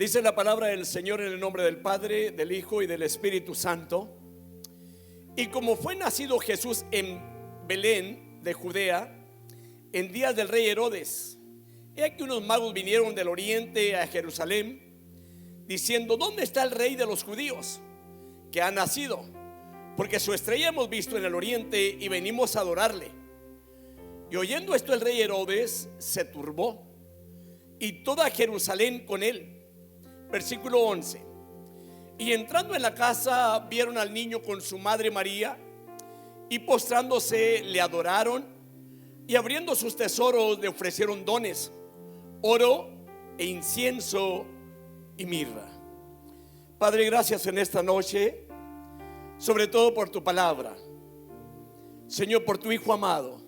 Dice la palabra del Señor en el nombre del Padre, del Hijo y del Espíritu Santo. Y como fue nacido Jesús en Belén de Judea, en días del rey Herodes, he aquí unos magos vinieron del oriente a Jerusalén, diciendo: ¿dónde está el rey de los judíos que ha nacido? Porque su estrella hemos visto en el oriente y venimos a adorarle. Y oyendo esto, el rey Herodes se turbó, y toda Jerusalén con él. Versículo 11. Y entrando en la casa, vieron al niño con su madre María, y postrándose le adoraron, y abriendo sus tesoros le ofrecieron dones, oro e incienso y mirra. Padre, gracias en esta noche, sobre todo por tu palabra, Señor, por tu Hijo amado,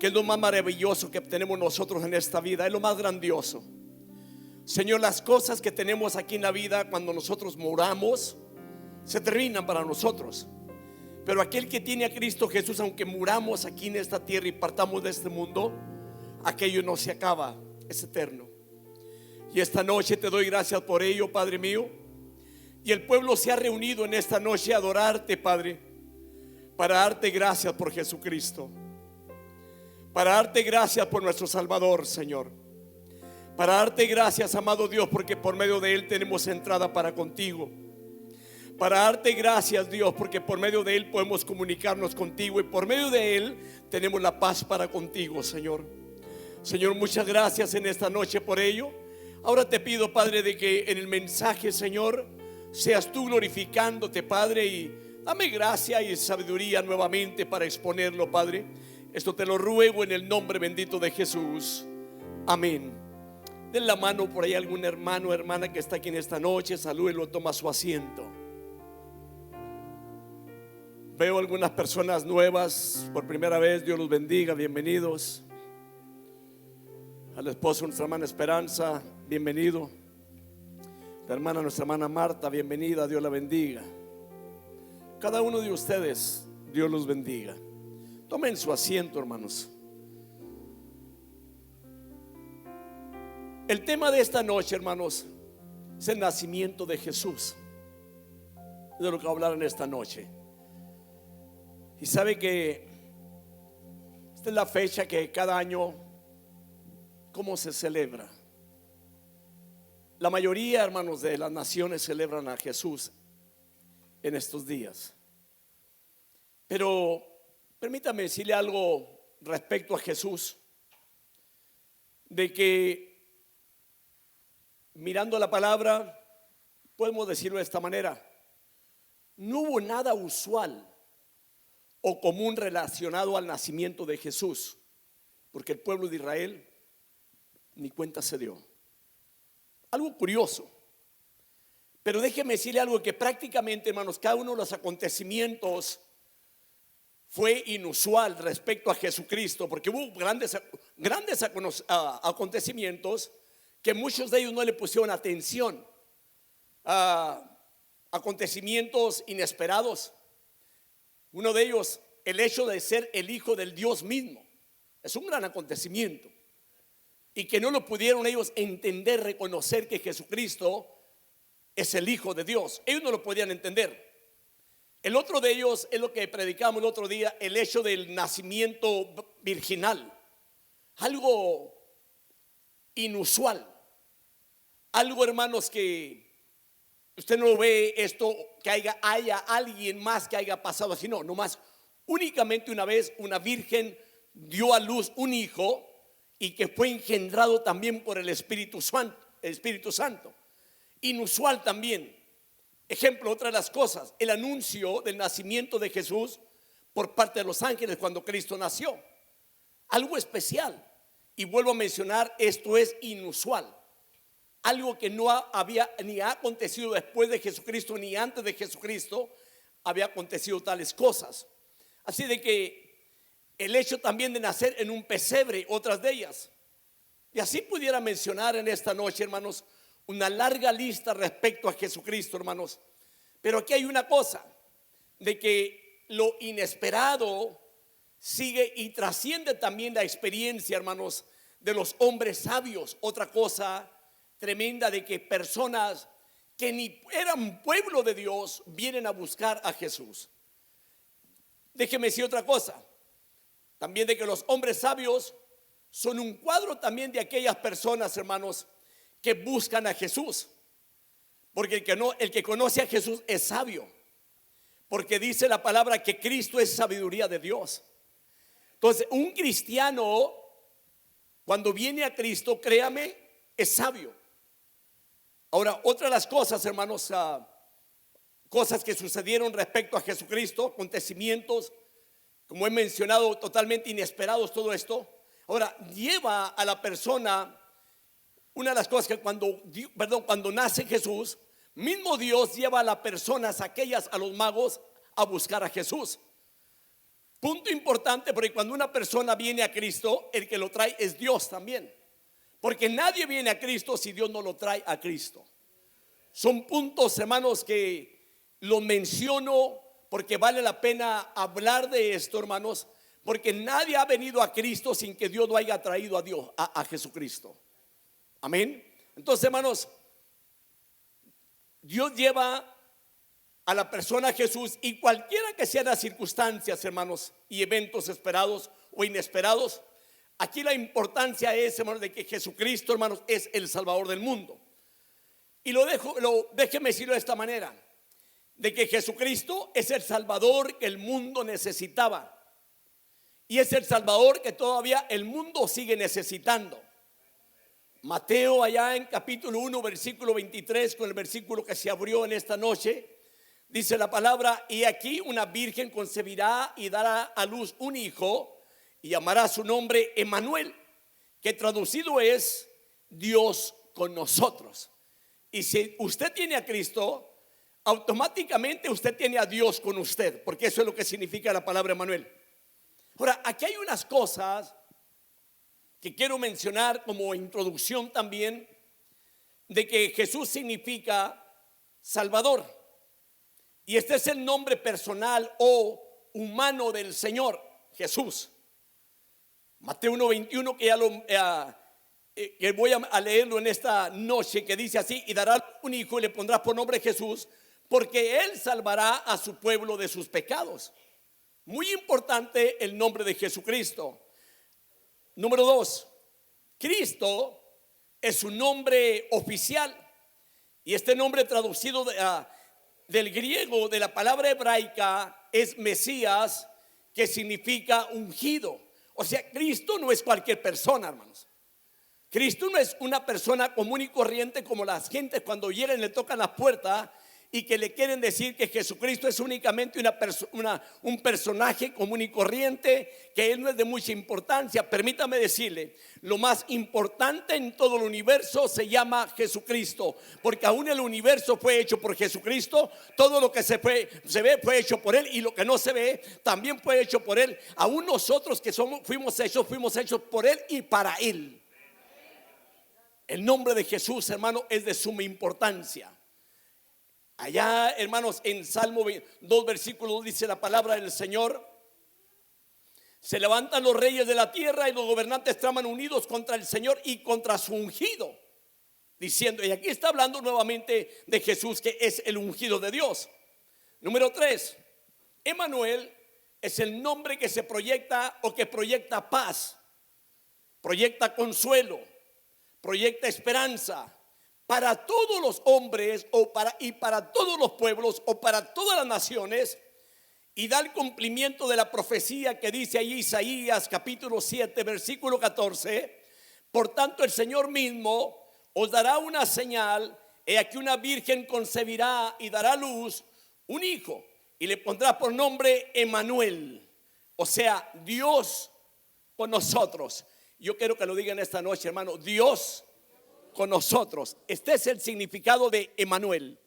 que es lo más maravilloso que tenemos nosotros en esta vida, es lo más grandioso. Señor, las cosas que tenemos aquí en la vida, cuando nosotros muramos, se terminan para nosotros. Pero aquel que tiene a Cristo Jesús, aunque muramos aquí en esta tierra y partamos de este mundo, aquello no se acaba, es eterno. Y esta noche te doy gracias por ello, Padre mío. Y el pueblo se ha reunido en esta noche a adorarte, Padre, para darte gracias por Jesucristo, para darte gracias por nuestro Salvador, Señor, para darte gracias, amado Dios, porque por medio de Él tenemos entrada para contigo, para darte gracias, Dios, porque por medio de Él podemos comunicarnos contigo, y por medio de Él tenemos la paz para contigo, Señor. Señor, muchas gracias en esta noche por ello. Ahora te pido, Padre, de que en el mensaje, Señor, seas tú glorificándote, Padre, y dame gracia y sabiduría nuevamente para exponerlo, Padre. Esto te lo ruego en el nombre bendito de Jesús. Amén. Den la mano por ahí a algún hermano o hermana que está aquí en esta noche, salúdelo, toma su asiento. Veo algunas personas nuevas por primera vez, Dios los bendiga, bienvenidos. Al esposo de nuestra hermana Esperanza, bienvenido. La hermana, nuestra hermana Marta, bienvenida, Dios la bendiga. Cada uno de ustedes, Dios los bendiga. Tomen su asiento, hermanos. El tema de esta noche, hermanos, es el nacimiento de Jesús. Es de lo que voy a hablar en esta noche. Y sabe que esta es la fecha que cada año, ¿cómo se celebra? La mayoría, hermanos, de las naciones celebran a Jesús en estos días. Pero permítame decirle algo respecto a Jesús, de que mirando la palabra, podemos decirlo de esta manera: no hubo nada usual o común relacionado al nacimiento de Jesús, porque el pueblo de Israel ni cuenta se dio. Algo curioso. Pero déjeme decirle algo, que prácticamente, hermanos, cada uno de los acontecimientos fue inusual respecto a Jesucristo, porque hubo grandes acontecimientos que muchos de ellos no le pusieron atención, acontecimientos inesperados. Uno de ellos, el hecho de ser el Hijo del Dios mismo, es un gran acontecimiento, y que no lo pudieron ellos entender, reconocer que Jesucristo es el Hijo de Dios. Ellos no lo podían entender. El otro de ellos es lo que predicamos el otro día, el hecho del nacimiento virginal. Algo inusual, algo, hermanos, que usted no ve esto, que haya alguien más que haya pasado así. No, nomás únicamente una vez una virgen dio a luz un hijo, y que fue engendrado también por el Espíritu Santo. Inusual también. Ejemplo, otra de las cosas, el anuncio del nacimiento de Jesús por parte de los ángeles cuando Cristo nació. Algo especial. Y vuelvo a mencionar, esto es inusual. Algo que no había ni ha acontecido después de Jesucristo, ni antes de Jesucristo había acontecido tales cosas. Así de que el hecho también de nacer en un pesebre, otras de ellas. Y así pudiera mencionar en esta noche, hermanos, una larga lista respecto a Jesucristo, hermanos. Pero aquí hay una cosa, de que lo inesperado sigue y trasciende también la experiencia, hermanos, de los hombres sabios. Otra cosa tremenda de que personas que ni eran pueblo de Dios vienen a buscar a Jesús. Déjeme decir otra cosa, también de que los hombres sabios son un cuadro también de aquellas personas, hermanos, que buscan a Jesús. Porque el que conoce a Jesús es sabio, porque dice la palabra que Cristo es sabiduría de Dios. Entonces, un cristiano, cuando viene a Cristo, créame, es sabio. Ahora, otra de las cosas, hermanos, cosas que sucedieron respecto a Jesucristo, acontecimientos, como he mencionado, totalmente inesperados, todo esto. Ahora, lleva a la persona, una de las cosas que cuando nace Jesús, mismo Dios lleva a las personas, aquellas, a los magos, a buscar a Jesús. Punto importante, porque cuando una persona viene a Cristo, el que lo trae es Dios también. Porque nadie viene a Cristo si Dios no lo trae a Cristo. Son puntos, hermanos, que lo menciono porque vale la pena hablar de esto, hermanos, porque nadie ha venido a Cristo sin que Dios lo haya traído a Dios, a Jesucristo. Amén. Entonces, hermanos, Dios lleva a la persona a Jesús, y cualquiera que sean las circunstancias, hermanos, y eventos esperados o inesperados, aquí la importancia es, hermanos, de que Jesucristo, hermanos, es el Salvador del mundo. Y déjeme decirlo de esta manera, de que Jesucristo es el Salvador que el mundo necesitaba, y es el Salvador que todavía el mundo sigue necesitando. Mateo, allá en capítulo 1, versículo 23, con el versículo que se abrió en esta noche, dice la palabra: y aquí una virgen concebirá y dará a luz un hijo, y llamará su nombre Emmanuel, que traducido es Dios con nosotros. Y si usted tiene a Cristo, automáticamente usted tiene a Dios con usted, porque eso es lo que significa la palabra Emmanuel. Ahora, aquí hay unas cosas que quiero mencionar como introducción también, de que Jesús significa Salvador, y este es el nombre personal o humano del Señor Jesús. Mateo 1:21, que voy a leerlo en esta noche, que dice así: y dará un hijo y le pondrás por nombre Jesús, porque él salvará a su pueblo de sus pecados. Muy importante el nombre de Jesucristo. Número 2, Cristo es su nombre oficial, y este nombre traducido del griego, de la palabra hebraica, es Mesías, que significa ungido. O sea, Cristo no es cualquier persona, hermanos. Cristo no es una persona común y corriente como las gentes cuando llegan y le tocan la puerta y que le quieren decir que Jesucristo es únicamente un personaje común y corriente, que él no es de mucha importancia. Permítame decirle, lo más importante en todo el universo se llama Jesucristo, porque aún el universo fue hecho por Jesucristo. Todo lo que se ve fue hecho por él, y lo que no se ve también fue hecho por él. Aún nosotros que fuimos hechos por él y para él. El nombre de Jesús, hermano, es de suma importancia. Allá, hermanos, en Salmo 2, versículo 2, dice la palabra del Señor: se levantan los reyes de la tierra y los gobernantes traman unidos contra el Señor y contra su ungido, diciendo. Y aquí está hablando nuevamente de Jesús, que es el ungido de Dios. Número 3, Emmanuel es el nombre que se proyecta, o que proyecta paz, proyecta consuelo, proyecta esperanza para todos los hombres, y para todos los pueblos, o para todas las naciones, y da el cumplimiento de la profecía que dice ahí Isaías capítulo 7 versículo 14: por tanto el Señor mismo os dará una señal, he aquí una virgen concebirá y dará a luz un hijo, y le pondrá por nombre Emmanuel, o sea, Dios con nosotros. Yo quiero que lo digan esta noche, hermano: Dios con nosotros. Este es el significado de Emmanuel.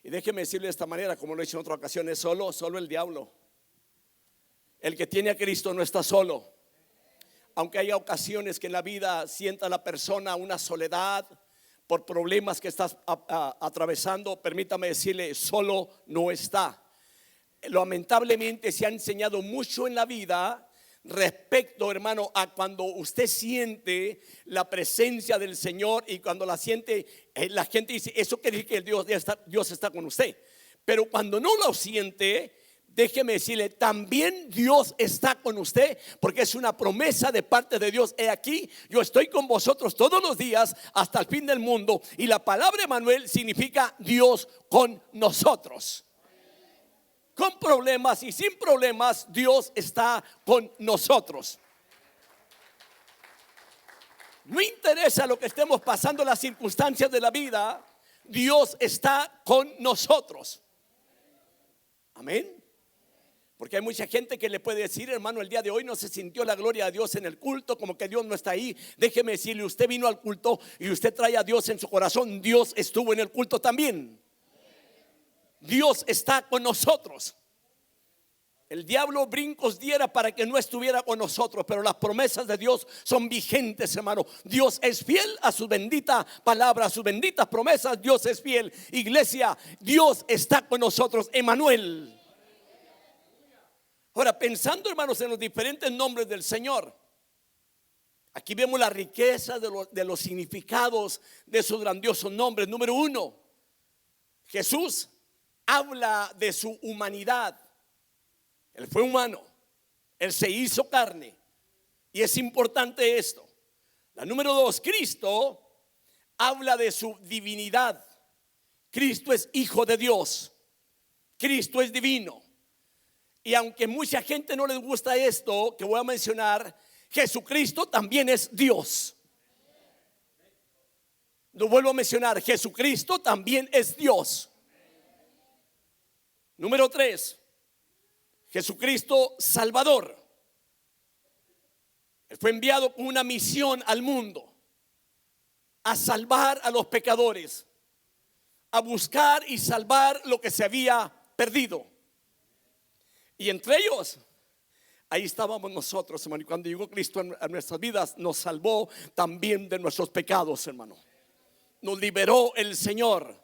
Y déjeme decirle de esta manera, como lo he dicho en otra ocasión: es solo el diablo. El que tiene a Cristo no está solo. Aunque haya ocasiones que en la vida sienta la persona una soledad por problemas que estás atravesando, permítame decirle, solo no está. Lamentablemente se ha enseñado mucho en la vida respecto, hermano, a cuando usted siente la presencia del Señor y cuando la siente, la gente dice, eso quiere decir que Dios está con usted. Pero cuando no lo siente, déjeme decirle, también Dios está con usted, porque es una promesa de parte de Dios. He aquí, yo estoy con vosotros todos los días hasta el fin del mundo. Y la palabra Emmanuel significa Dios con nosotros. Con problemas y sin problemas, Dios está con nosotros. No interesa lo que estemos pasando, las circunstancias de la vida, Dios está con nosotros. Amén. Porque hay mucha gente que le puede decir, hermano, el día de hoy no se sintió la gloria de Dios en el culto, como que Dios no está ahí. Déjeme decirle, usted vino al culto y usted trae a Dios en su corazón. Dios estuvo en el culto también. Dios está con nosotros. El diablo brincos diera para que no estuviera con nosotros, pero las promesas de Dios son vigentes, hermano. Dios es fiel a su bendita palabra, a sus benditas promesas. Dios es fiel. Iglesia, Dios está con nosotros. Emmanuel. Ahora, pensando, hermanos, en los diferentes nombres del Señor, aquí vemos la riqueza de los significados de esos grandiosos nombres. Número uno, Jesús habla de su humanidad. Él fue humano, Él se hizo carne. Y es importante esto. La número dos, Cristo habla de su divinidad. Cristo es hijo de Dios. Cristo es divino. Y aunque mucha gente no les gusta esto que voy a mencionar, Jesucristo también es Dios. Lo vuelvo a mencionar, Jesucristo también es Dios. Número tres, Jesucristo Salvador. Él fue enviado con una misión al mundo, a salvar a los pecadores, a buscar y salvar lo que se había perdido. Y entre ellos, ahí estábamos nosotros, hermano. Y cuando llegó Cristo a nuestras vidas, nos salvó también de nuestros pecados, hermano. Nos liberó el Señor.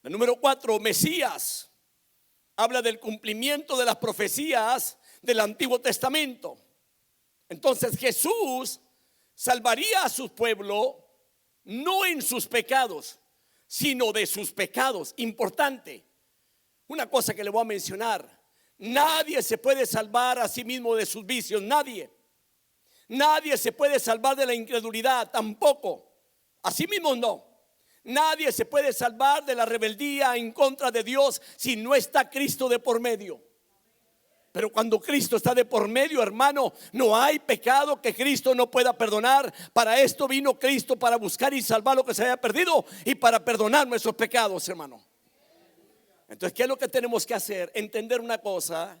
La número cuatro, Mesías. Habla del cumplimiento de las profecías del Antiguo Testamento. Entonces Jesús salvaría a su pueblo no en sus pecados, sino de sus pecados. Importante. Una cosa que le voy a mencionar: nadie se puede salvar a sí mismo de sus vicios. Nadie se puede salvar de la incredulidad, tampoco. A sí mismo no. Nadie se puede salvar de la rebeldía en contra de Dios si no está Cristo de por medio. Pero cuando Cristo está de por medio, hermano, no hay pecado que Cristo no pueda perdonar. Para esto vino Cristo, para buscar y salvar lo que se había perdido y para perdonar nuestros pecados, hermano. Entonces, ¿qué es lo que tenemos que hacer? Entender una cosa,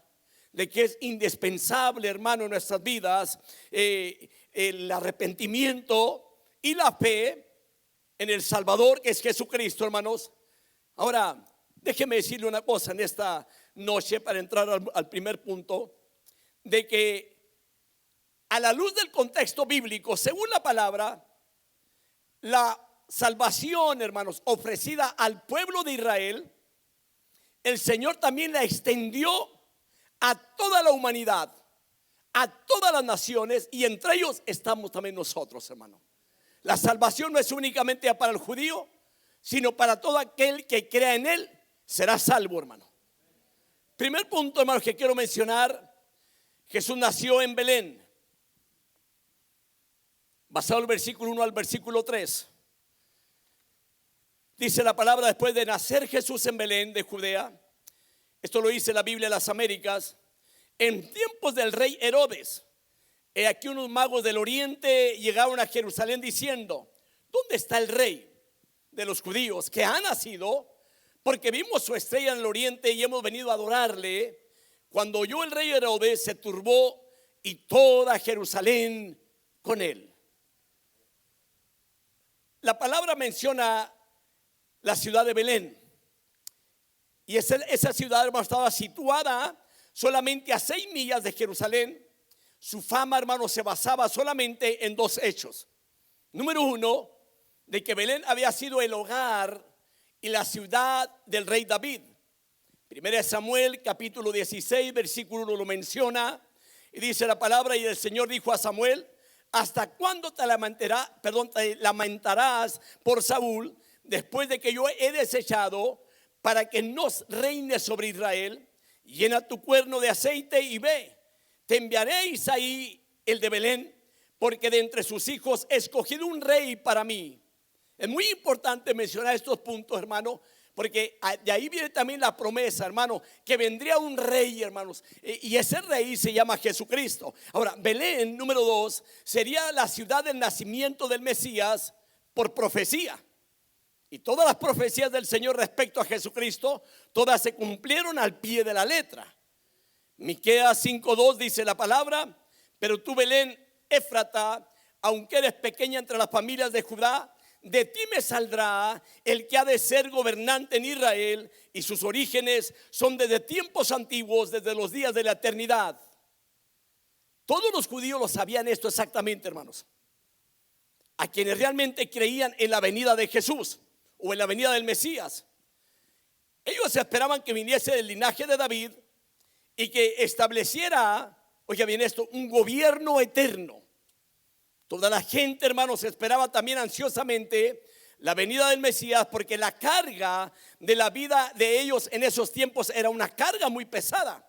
de que es indispensable, hermano, en nuestras vidas, el arrepentimiento y la fe en el Salvador, que es Jesucristo, hermanos. Ahora, déjeme decirle una cosa en esta noche para entrar al primer punto, de que a la luz del contexto bíblico, según la palabra, la salvación, hermanos, ofrecida al pueblo de Israel, el Señor también la extendió a toda la humanidad, a todas las naciones, y entre ellos estamos también nosotros, hermano. La salvación no es únicamente para el judío, sino para todo aquel que crea en Él será salvo, hermano. Primer punto, hermano, que quiero mencionar: Jesús nació en Belén. Basado en el versículo 1 al versículo 3. Dice la palabra: después de nacer Jesús en Belén de Judea, esto lo dice la Biblia de las Américas, en tiempos del rey Herodes, he aquí unos magos del oriente llegaron a Jerusalén diciendo: ¿dónde está el rey de los judíos que ha nacido? Porque vimos su estrella en el oriente y hemos venido a adorarle. Cuando oyó el rey Herodes, se turbó y toda Jerusalén con él. La palabra menciona la ciudad de Belén, y esa ciudad, hermano, estaba situada solamente a 6 millas de Jerusalén. Su fama, hermano, se basaba solamente en dos hechos. Número uno, de que Belén había sido el hogar y la ciudad del rey David. Primera de Samuel, capítulo 16, versículo 1 lo menciona. Y dice la palabra: y el Señor dijo a Samuel: ¿hasta cuándo te lamentarás por Saúl, después de que yo he desechado, para que no reine sobre Israel? Llena tu cuerno de aceite y ve, te enviaré a Isaí el de Belén, porque de entre sus hijos he escogido un rey para mí. Es muy importante mencionar estos puntos, hermano, porque de ahí viene también la promesa, hermano, que vendría un rey, hermanos, y ese rey se llama Jesucristo. Ahora, Belén, número 2, sería la ciudad del nacimiento del Mesías por profecía. Y todas las profecías del Señor respecto a Jesucristo, todas se cumplieron al pie de la letra. Miqueas 5:2 dice la palabra: pero tú, Belén Éfrata, aunque eres pequeña entre las familias de Judá, de ti me saldrá el que ha de ser gobernante en Israel, y sus orígenes son desde tiempos antiguos, desde los días de la eternidad. Todos los judíos lo sabían esto exactamente, hermanos. A quienes realmente creían en la venida de Jesús o en la venida del Mesías, ellos esperaban que viniese del linaje de David y que estableciera, oiga bien esto, un gobierno eterno. Toda la gente, hermanos, esperaba también ansiosamente la venida del Mesías, porque la carga de la vida de ellos en esos tiempos era una carga muy pesada,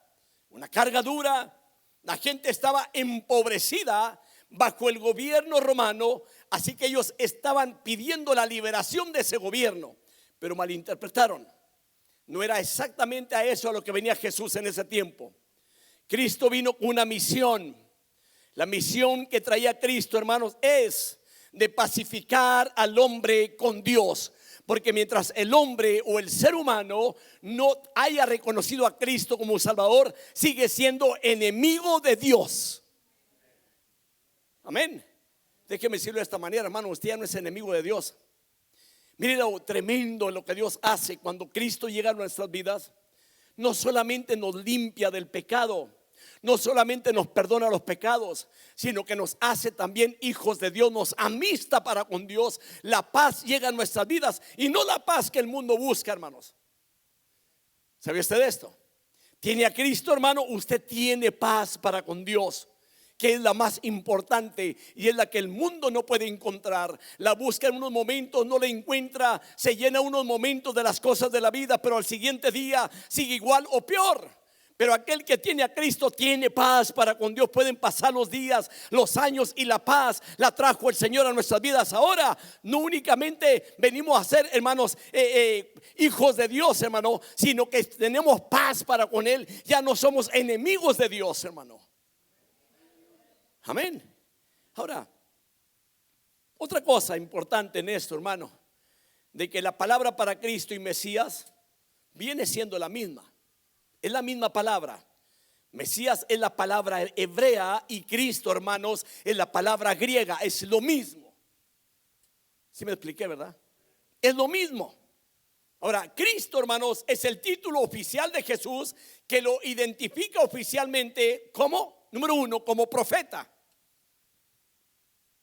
una carga dura. La gente estaba empobrecida bajo el gobierno romano, así que ellos estaban pidiendo la liberación de ese gobierno, pero malinterpretaron. No era exactamente a eso a lo que venía Jesús en ese tiempo. Cristo vino con una misión. La misión que traía Cristo, hermanos, es de pacificar al hombre con Dios. Porque mientras el hombre o el ser humano no haya reconocido a Cristo como Salvador, sigue siendo enemigo de Dios. Amén. Déjeme decirlo de esta manera, hermano: usted ya no es enemigo de Dios. Mire lo tremendo lo que Dios hace cuando Cristo llega a nuestras vidas. No solamente nos limpia del pecado, no solamente nos perdona los pecados, sino que nos hace también hijos de Dios, nos amista para con Dios. La paz llega a nuestras vidas, y no la paz que el mundo busca, hermanos. ¿Sabe usted esto? Tiene a Cristo, hermano, usted tiene paz para con Dios, que es la más importante y es la que el mundo no puede encontrar. La busca en unos momentos, no la encuentra, se llena unos momentos de las cosas de la vida, pero al siguiente día sigue igual o peor. Pero aquel que tiene a Cristo tiene paz para con Dios. Pueden pasar los días, los años, y la paz la trajo el Señor a nuestras vidas. Ahora no únicamente venimos a ser, hermanos, hijos de Dios, hermano, sino que tenemos paz para con Él. Ya no somos enemigos de Dios, hermano. Amén. Ahora, otra cosa importante en esto, hermano, de que la palabra para Cristo y Mesías viene siendo la misma. Es la misma palabra. Mesías es la palabra hebrea y Cristo, hermanos, es la palabra griega. Es lo mismo. ¿Sí me expliqué, verdad? Es lo mismo. Ahora, Cristo, hermanos, es el título oficial de Jesús, que lo identifica oficialmente como, número 1, como profeta.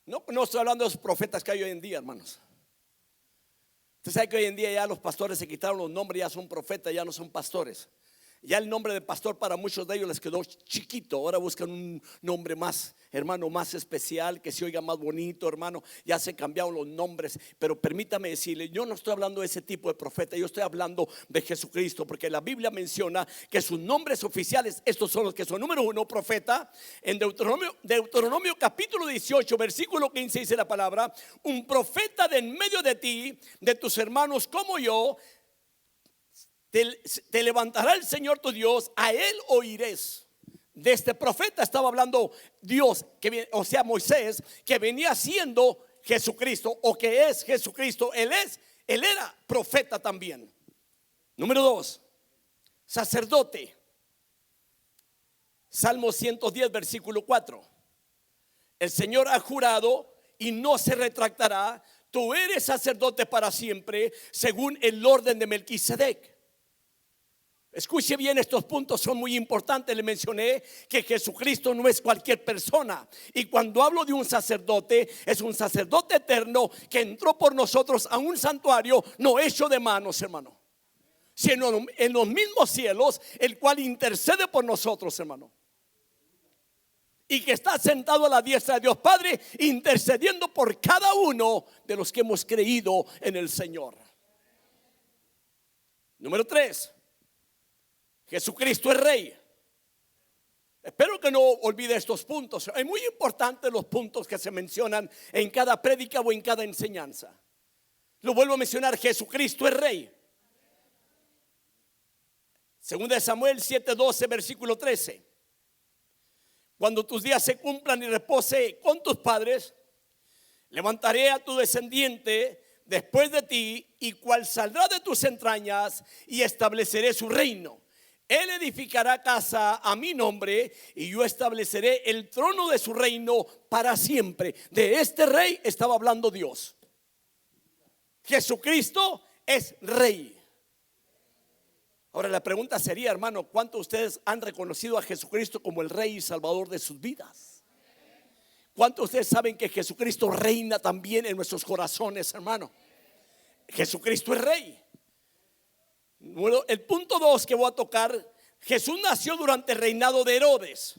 No estoy hablando de los profetas que hay hoy en día, hermanos. Usted sabe que hoy en día ya los pastores se quitaron los nombres, ya son profetas, ya no son pastores. Ya el nombre de pastor para muchos de ellos les quedó chiquito. Ahora buscan un nombre más, hermano, más especial, que se oiga más bonito, hermano. Ya se cambiaron los nombres. Pero permítame decirle, yo no estoy hablando de ese tipo de profeta. Yo estoy hablando de Jesucristo, porque la Biblia menciona que sus nombres oficiales, estos son los que son. Número 1, profeta. En Deuteronomio capítulo 18, versículo 15 dice la palabra: un profeta de en medio de ti, de tus hermanos como yo, te levantará el Señor tu Dios, a él oirás. De este profeta estaba hablando Dios, o sea Moisés, que venía siendo Jesucristo, o que es Jesucristo. Él era profeta también. Número 2, sacerdote. Salmo 110, versículo 4. El Señor ha jurado y no se retractará: tú eres sacerdote para siempre, según el orden de Melquisedec. Escuche bien, estos puntos son muy importantes. Le mencioné que Jesucristo no es cualquier persona, y cuando hablo de un sacerdote, es un sacerdote eterno que entró por nosotros a un santuario no hecho de manos, hermano, sino en los mismos cielos, el cual intercede por nosotros, hermano. y que está sentado a la diestra de Dios Padre, intercediendo por cada uno de los que hemos creído en el Señor. Número 3, Jesucristo es Rey. Espero que no olvide estos puntos. Es muy importante los puntos que se mencionan en cada prédica o en cada enseñanza. Lo vuelvo a mencionar, Jesucristo es Rey. Segunda de Samuel 7:12, versículo 13. Cuando tus días se cumplan y repose con tus padres, levantaré a tu descendiente después de ti, y cual saldrá de tus entrañas, y estableceré su reino. Él edificará casa a mi nombre, y yo estableceré el trono de su reino para siempre. De este rey estaba hablando Dios. Jesucristo es Rey. Ahora la pregunta sería, hermano, ¿cuántos de ustedes han reconocido a Jesucristo como el Rey y Salvador de sus vidas? ¿Cuántos de ustedes saben que Jesucristo reina también en nuestros corazones, hermano? Jesucristo es Rey. Bueno, el punto 2 que voy a tocar, Jesús nació durante el reinado de Herodes.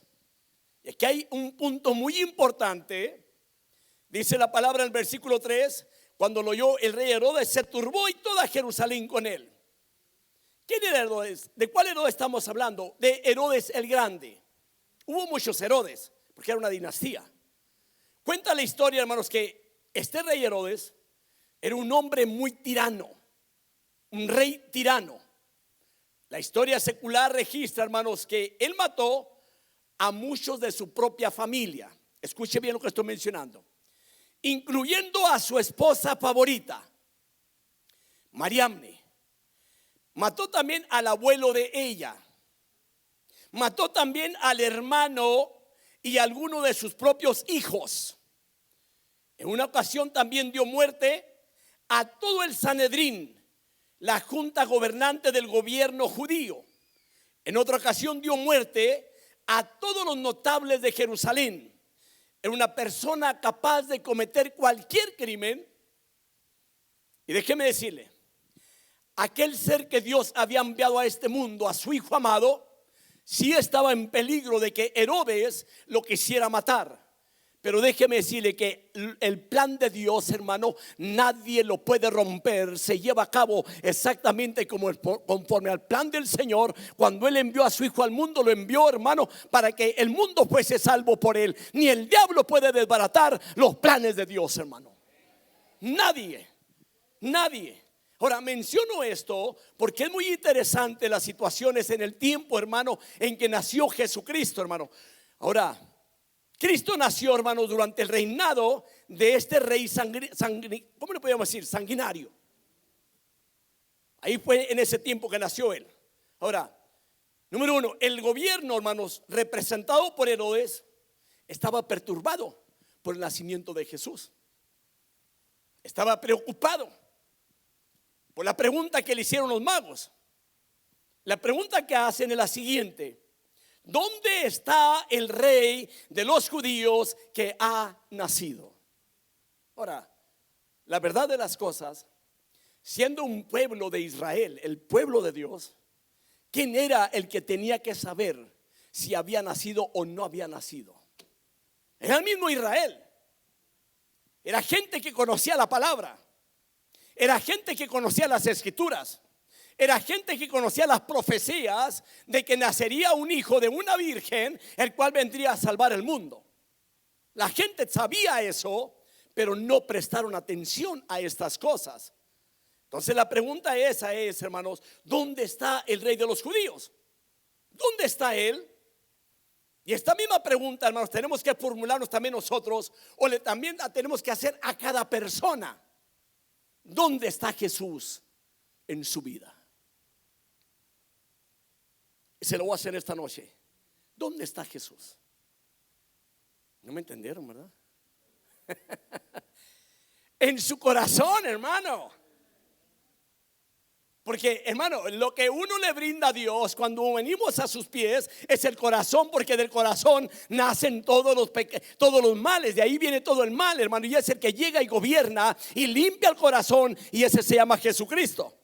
Y aquí hay un punto muy importante. Dice la palabra en el versículo 3, cuando lo oyó el rey Herodes, se turbó y toda Jerusalén con él. ¿Quién era Herodes? ¿De cuál Herodes estamos hablando? De Herodes el Grande. Hubo muchos Herodes, porque era una dinastía. Cuenta la historia, hermanos, que este rey Herodes era un hombre muy tirano, un rey tirano. La historia secular registra, hermanos, que él mató a muchos de su propia familia. Escuche bien lo que estoy mencionando, incluyendo a su esposa favorita, Mariamne. Mató también al abuelo de ella. Mató también al hermano y a alguno de sus propios hijos. En una ocasión también dio muerte a todo el Sanedrín, la junta gobernante del gobierno judío. En otra ocasión dio muerte a todos los notables de Jerusalén. Era una persona capaz de cometer cualquier crimen. Y déjeme decirle, aquel ser que Dios había enviado a este mundo, a su Hijo amado, sí estaba en peligro de que Herodes lo quisiera matar. Pero déjeme decirle que el plan de Dios, hermano, nadie lo puede romper. Se lleva a cabo exactamente conforme al plan del Señor. Cuando Él envió a su Hijo al mundo, lo envió, hermano, para que el mundo fuese salvo por Él. Ni el diablo puede desbaratar los planes de Dios, hermano. Nadie. Ahora menciono esto porque es muy interesante las situaciones en el tiempo, hermano, en que nació Jesucristo, hermano. Ahora, Cristo nació, hermano, durante el reinado de este rey ¿cómo le podemos decir? Sanguinario. Ahí fue en ese tiempo que nació él. Ahora, número 1, el gobierno, hermanos, representado por Herodes, estaba perturbado por el nacimiento de Jesús. Estaba preocupado por la pregunta que le hicieron los magos. La pregunta que hacen es la siguiente: ¿dónde está el rey de los judíos que ha nacido? Ahora, la verdad de las cosas, siendo un pueblo de Israel, el pueblo de Dios, ¿quién era el que tenía que saber si había nacido o no había nacido? Era el mismo Israel. Era gente que conocía la palabra. Era gente que conocía las escrituras. Era gente que conocía las profecías de que nacería un hijo de una virgen, el cual vendría a salvar el mundo. La gente sabía eso, pero no prestaron atención a estas cosas. Entonces la pregunta esa es, hermanos, ¿dónde está el rey de los judíos? ¿Dónde está él? Y esta misma pregunta, hermanos, tenemos que formularnos también nosotros, o también la tenemos que hacer a cada persona. ¿Dónde está Jesús en su vida? Y se lo voy a hacer esta noche. ¿Dónde está Jesús? No me entendieron, ¿verdad? En su corazón, hermano. Porque, hermano, lo que uno le brinda a Dios cuando venimos a sus pies es el corazón, porque del corazón nacen todos los males. De ahí viene todo el mal, hermano, y es el que llega y gobierna y limpia el corazón, y ese se llama Jesucristo.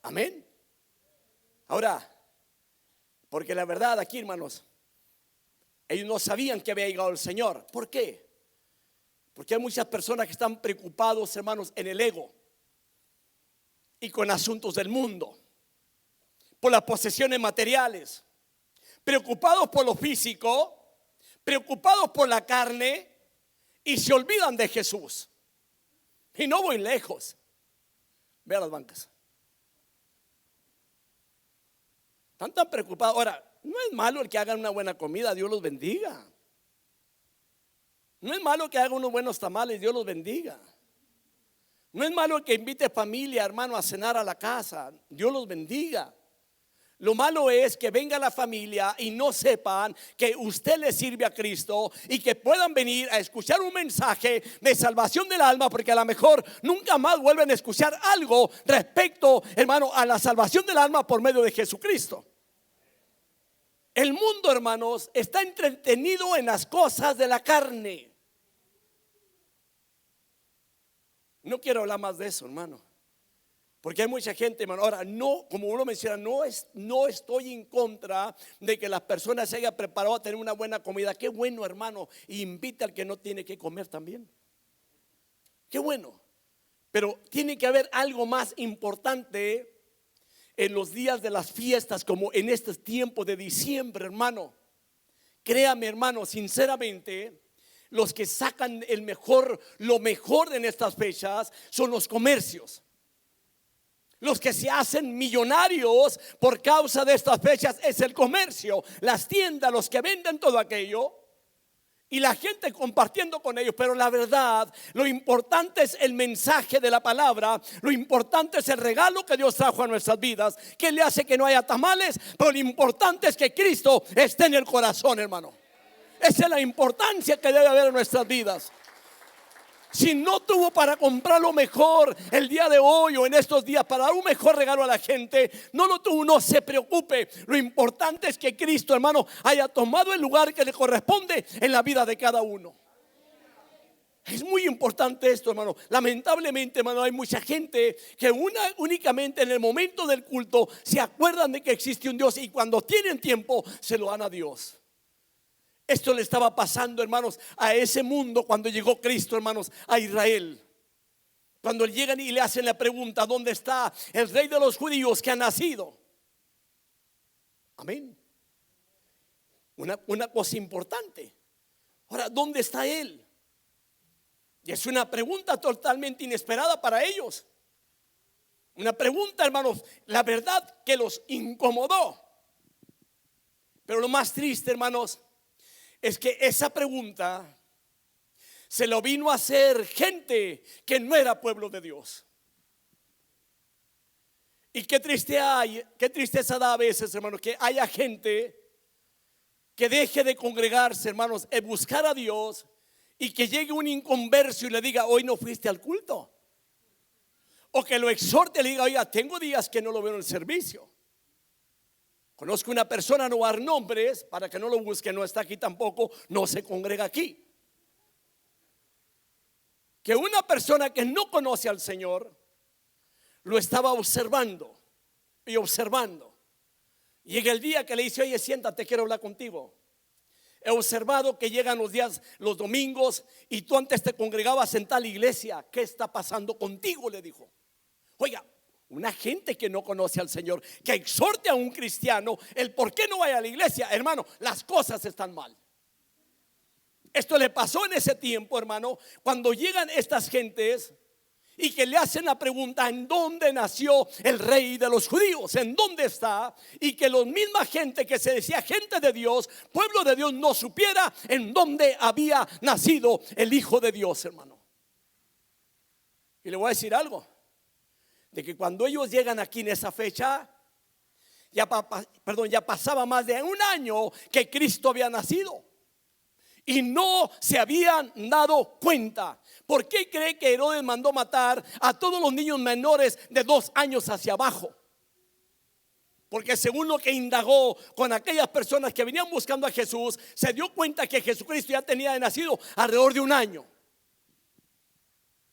Amén. Ahora, porque la verdad aquí, hermanos, Ellos no sabían que había llegado el Señor. ¿Por qué? Porque hay muchas personas que están preocupados, hermanos, en el ego y con asuntos del mundo, por las posesiones materiales, preocupados por lo físico, preocupados por la carne, y se olvidan de Jesús. Y no voy lejos. Ve a las bancas. Están tan preocupados. Ahora, no es malo el que hagan una buena comida, Dios los bendiga. No es malo que hagan unos buenos tamales, Dios los bendiga. No es malo que invite familia, hermano, a cenar a la casa, Dios los bendiga. Lo malo es que venga la familia y no sepan que usted le sirve a Cristo y que puedan venir a escuchar un mensaje de salvación del alma, porque a lo mejor nunca más vuelven a escuchar algo respecto, hermano, a la salvación del alma por medio de Jesucristo. El mundo, hermanos, está entretenido en las cosas de la carne. No quiero hablar más de eso, hermano, porque hay mucha gente, hermano. Ahora, no, como uno menciona, no estoy en contra de que las personas se hayan preparado a tener una buena comida. Qué bueno, hermano, y invita al que no tiene que comer también. Qué bueno. Pero tiene que haber algo más importante en los días de las fiestas, como en este tiempo de diciembre, hermano. Créame, hermano, sinceramente, los que sacan lo mejor en estas fechas son los comercios. Los que se hacen millonarios por causa de estas fechas es el comercio, las tiendas, los que venden todo aquello y la gente compartiendo con ellos. Pero la verdad, lo importante es el mensaje de la palabra. Lo importante es el regalo que Dios trajo a nuestras vidas, que le hace que no haya tamales. Pero lo importante es que Cristo esté en el corazón, hermano. Esa es la importancia que debe haber en nuestras vidas. Si no tuvo para comprar lo mejor el día de hoy o en estos días, para dar un mejor regalo a la gente, no lo tuvo, no se preocupe. Lo importante es que Cristo, hermano, haya tomado el lugar que le corresponde en la vida de cada uno. Es muy importante esto, hermano. Lamentablemente, hermano, hay mucha gente que únicamente en el momento del culto se acuerdan de que existe un Dios, y cuando tienen tiempo se lo dan a Dios. Esto le estaba pasando, hermanos, a ese mundo cuando llegó Cristo, hermanos, a Israel. Cuando llegan y le hacen la pregunta: ¿dónde está el rey de los judíos que ha nacido? Amén. Una cosa importante. Ahora, ¿dónde está él? Y es una pregunta totalmente inesperada para ellos. Una pregunta, hermanos, la verdad que los incomodó. Pero lo más triste, hermanos, es que esa pregunta se lo vino a hacer gente que no era pueblo de Dios. Y qué tristeza da a veces, hermanos, que haya gente que deje de congregarse, hermanos, en buscar a Dios, y que llegue un inconverso y le diga: hoy no fuiste al culto. O que lo exhorte y le diga: oiga, tengo días que no lo veo en el servicio. Conozco una persona, no voy a dar nombres para que no lo busquen, no está aquí tampoco, no se congrega aquí, que una persona que no conoce al Señor lo estaba observando y observando. Llega el día que le dice: oye, siéntate, quiero hablar contigo. He observado que llegan los días, los domingos, y tú antes te congregabas en tal iglesia. ¿Qué está pasando contigo?, le dijo. Oiga, una gente que no conoce al Señor, que exhorte a un cristiano el por qué no vaya a la iglesia, hermano, las cosas están mal. Esto le pasó en ese tiempo, hermano, cuando llegan estas gentes y que le hacen la pregunta: ¿en dónde nació el rey de los judíos? ¿En dónde está? Y que la misma gente que se decía gente de Dios, pueblo de Dios, no supiera en dónde había nacido el Hijo de Dios, hermano. Y le voy a decir algo, de que cuando ellos llegan aquí en esa fecha, ya pasaba más de un año que Cristo había nacido y no se habían dado cuenta. ¿Por qué cree que Herodes mandó matar a todos los niños menores de 2 años hacia abajo? Porque según lo que indagó con aquellas personas que venían buscando a Jesús, se dio cuenta que Jesucristo ya tenía de nacido alrededor de un año.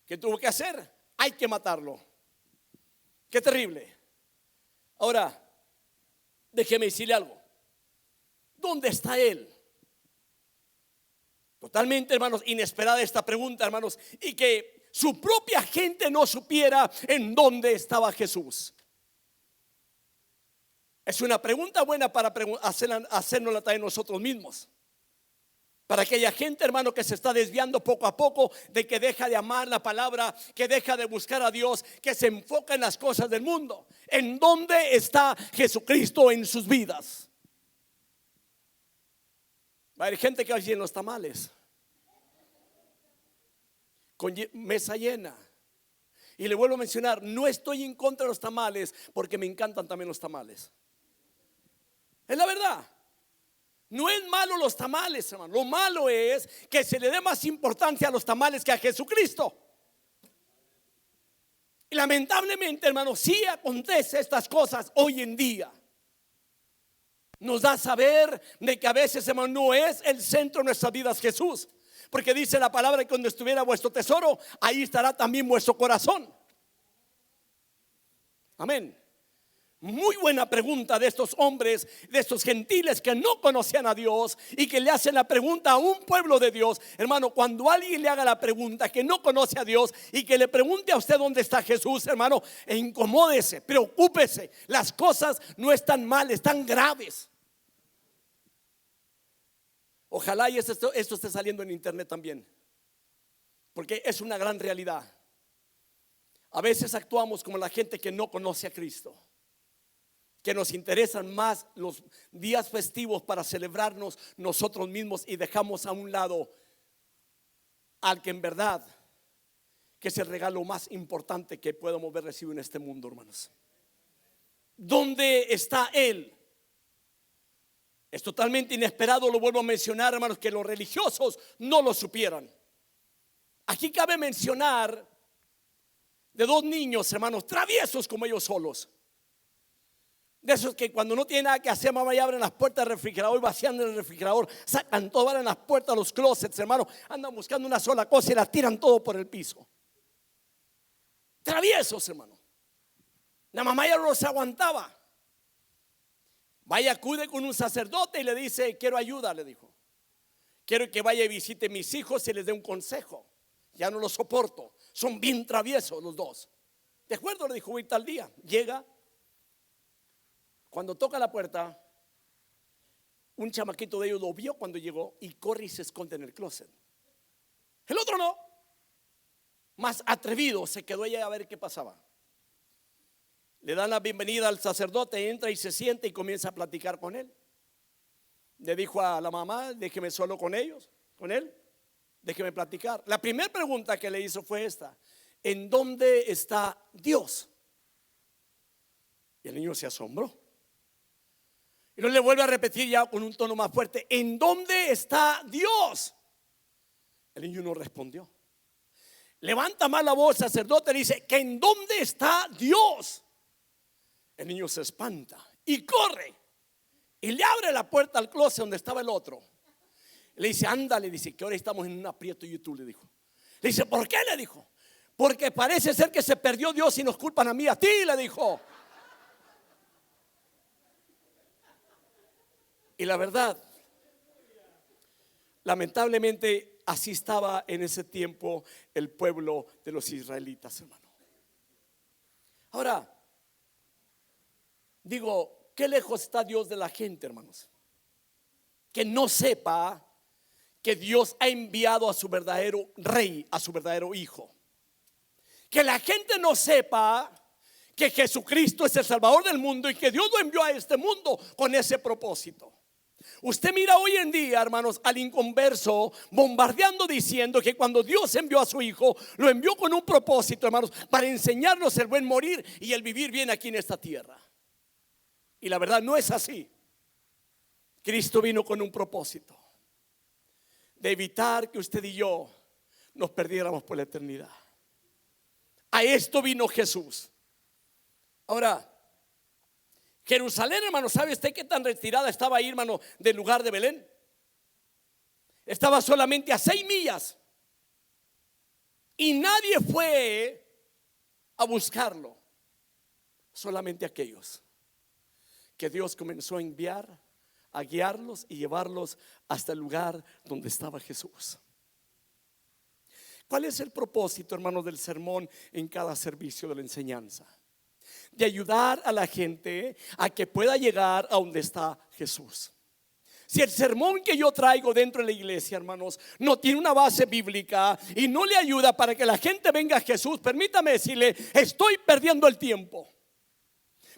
¿Qué tuvo que hacer? Hay que matarlo. Qué terrible. Ahora, déjeme decirle algo. ¿Dónde está él? Totalmente, hermanos, inesperada esta pregunta, hermanos, y que su propia gente no supiera en dónde estaba Jesús. Es una pregunta buena para hacernosla también nosotros mismos. Para aquella gente, hermano, que se está desviando poco a poco, de que deja de amar la palabra, que deja de buscar a Dios, que se enfoca en las cosas del mundo. ¿En dónde está Jesucristo en sus vidas? Va a haber gente que va a ir en los tamales, con mesa llena. Y le vuelvo a mencionar, no estoy en contra de los tamales, porque me encantan también los tamales. Es la verdad. No es malo los tamales, hermano. Lo malo es que se le dé más importancia a los tamales que a Jesucristo. Y lamentablemente, hermano, sí acontece estas cosas hoy en día. Nos da a saber de que a veces, hermano, no es el centro de nuestras vidas Jesús. Porque dice la palabra que donde estuviera vuestro tesoro, ahí estará también vuestro corazón. Amén. Muy buena pregunta de estos hombres, de estos gentiles que no conocían a Dios y que le hacen la pregunta a un pueblo de Dios. Hermano, cuando alguien le haga la pregunta que no conoce a Dios y que le pregunte a usted dónde está Jesús, hermano, incomódese, preocúpese. Las cosas no están mal, están graves. Ojalá y esto esté saliendo en internet también, porque es una gran realidad. A veces actuamos como la gente que no conoce a Cristo, que nos interesan más los días festivos para celebrarnos nosotros mismos y dejamos a un lado al que en verdad, que es el regalo más importante que podamos ver recibido en este mundo, hermanos. ¿Dónde está Él? Es totalmente inesperado, lo vuelvo a mencionar, hermanos, que los religiosos no lo supieran. Aquí cabe mencionar de dos niños, hermanos, traviesos como ellos solos. De esos que cuando no tienen nada que hacer, mamá, y abren las puertas del refrigerador y vacían el refrigerador, sacan todo, abren las puertas, los closets, hermano, andan buscando una sola cosa y la tiran todo por el piso. Traviesos, hermano. La mamá ya no los aguantaba. Vaya, acude con un sacerdote y le dice: quiero ayuda, le dijo. Quiero que vaya y visite a mis hijos y les dé un consejo. Ya no los soporto, son bien traviesos los dos. De acuerdo, le dijo, voy tal día. Llega. Cuando toca la puerta, un chamaquito de ellos lo vio cuando llegó y corre y se esconde en el closet. El otro no, más atrevido, se quedó allá a ver qué pasaba. Le dan la bienvenida al sacerdote, entra y se siente y comienza a platicar con él. Le dijo a la mamá: déjeme solo con ellos, con él, déjeme platicar. La primera pregunta que le hizo fue esta: ¿en dónde está Dios? Y el niño se asombró. Y luego le vuelve a repetir ya con un tono más fuerte: ¿en dónde está Dios? El niño no respondió. Levanta más la voz el sacerdote y dice: ¿que en dónde está Dios? El niño se espanta y corre y le abre la puerta al closet donde estaba el otro. Le dice: ándale, dice, que ahora estamos en un aprieto y tú, le dijo. Le dice: ¿por qué? Le dijo. Porque parece ser que se perdió Dios y nos culpan a mí, a ti, le dijo. Y la verdad, lamentablemente, así estaba en ese tiempo el pueblo de los israelitas, hermano. Ahora, digo, ¿qué lejos está Dios de la gente, hermanos? Que no sepa que Dios ha enviado a su verdadero rey, a su verdadero hijo. Que la gente no sepa que Jesucristo es el Salvador del mundo y que Dios lo envió a este mundo con ese propósito. Usted mira hoy en día, hermanos, al inconverso bombardeando diciendo que cuando Dios envió a su hijo, lo envió con un propósito, hermanos, para enseñarnos el buen morir y el vivir bien aquí en esta tierra. Y la verdad no es así. Cristo vino con un propósito de evitar que usted y yo nos perdiéramos por la eternidad. A esto vino Jesús. Ahora, Jerusalén, hermano, ¿sabe usted qué tan retirada estaba ahí, hermano, del lugar de Belén? Estaba solamente a 6 millas. Y nadie fue a buscarlo. Solamente aquellos que Dios comenzó a enviar a guiarlos y llevarlos hasta el lugar donde estaba Jesús. ¿Cuál es el propósito, hermanos, del sermón en cada servicio de la enseñanza? De ayudar a la gente a que pueda llegar a donde está Jesús. Si el sermón que yo traigo dentro de la iglesia, hermanos, no tiene una base bíblica y no le ayuda para que la gente venga a Jesús, permítame decirle, estoy perdiendo el tiempo.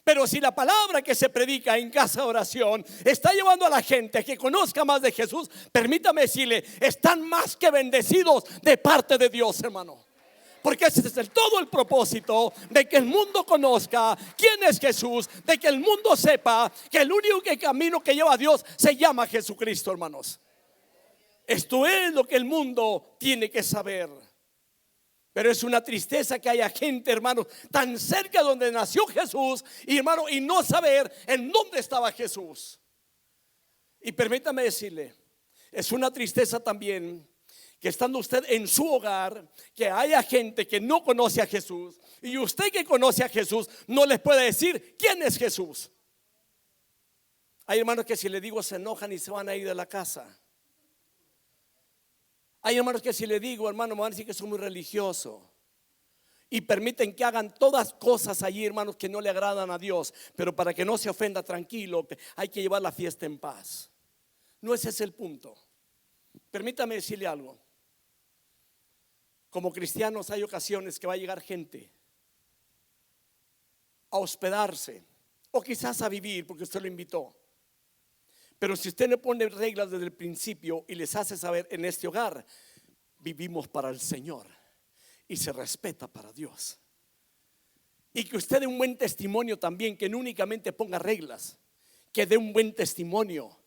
Pero si la palabra que se predica en casa de oración está llevando a la gente a que conozca más de Jesús, permítame decirle, están más que bendecidos de parte de Dios, hermano. Porque ese es todo el propósito, de que el mundo conozca quién es Jesús, de que el mundo sepa que el único camino que lleva a Dios se llama Jesucristo, hermanos. Esto es lo que el mundo tiene que saber. Pero es una tristeza que haya gente, hermanos, tan cerca de donde nació Jesús, y hermano, y no saber en dónde estaba Jesús. Y permítame decirle, es una tristeza también que estando usted en su hogar, que haya gente que no conoce a Jesús, y usted que conoce a Jesús no les puede decir quién es Jesús. Hay hermanos que si le digo se enojan y se van a ir de la casa. Hay hermanos que si le digo, hermano, me van a decir que soy muy religioso, y permiten que hagan todas cosas allí, hermanos, que no le agradan a Dios. Pero para que no se ofenda, tranquilo, hay que llevar la fiesta en paz. No ese es el punto. Permítame decirle algo. Como cristianos hay ocasiones que va a llegar gente a hospedarse, o quizás a vivir porque usted lo invitó. Pero si usted le pone reglas desde el principio y les hace saber, en este hogar vivimos para el Señor y se respeta para Dios, y que usted dé un buen testimonio también, que no únicamente ponga reglas, que dé un buen testimonio,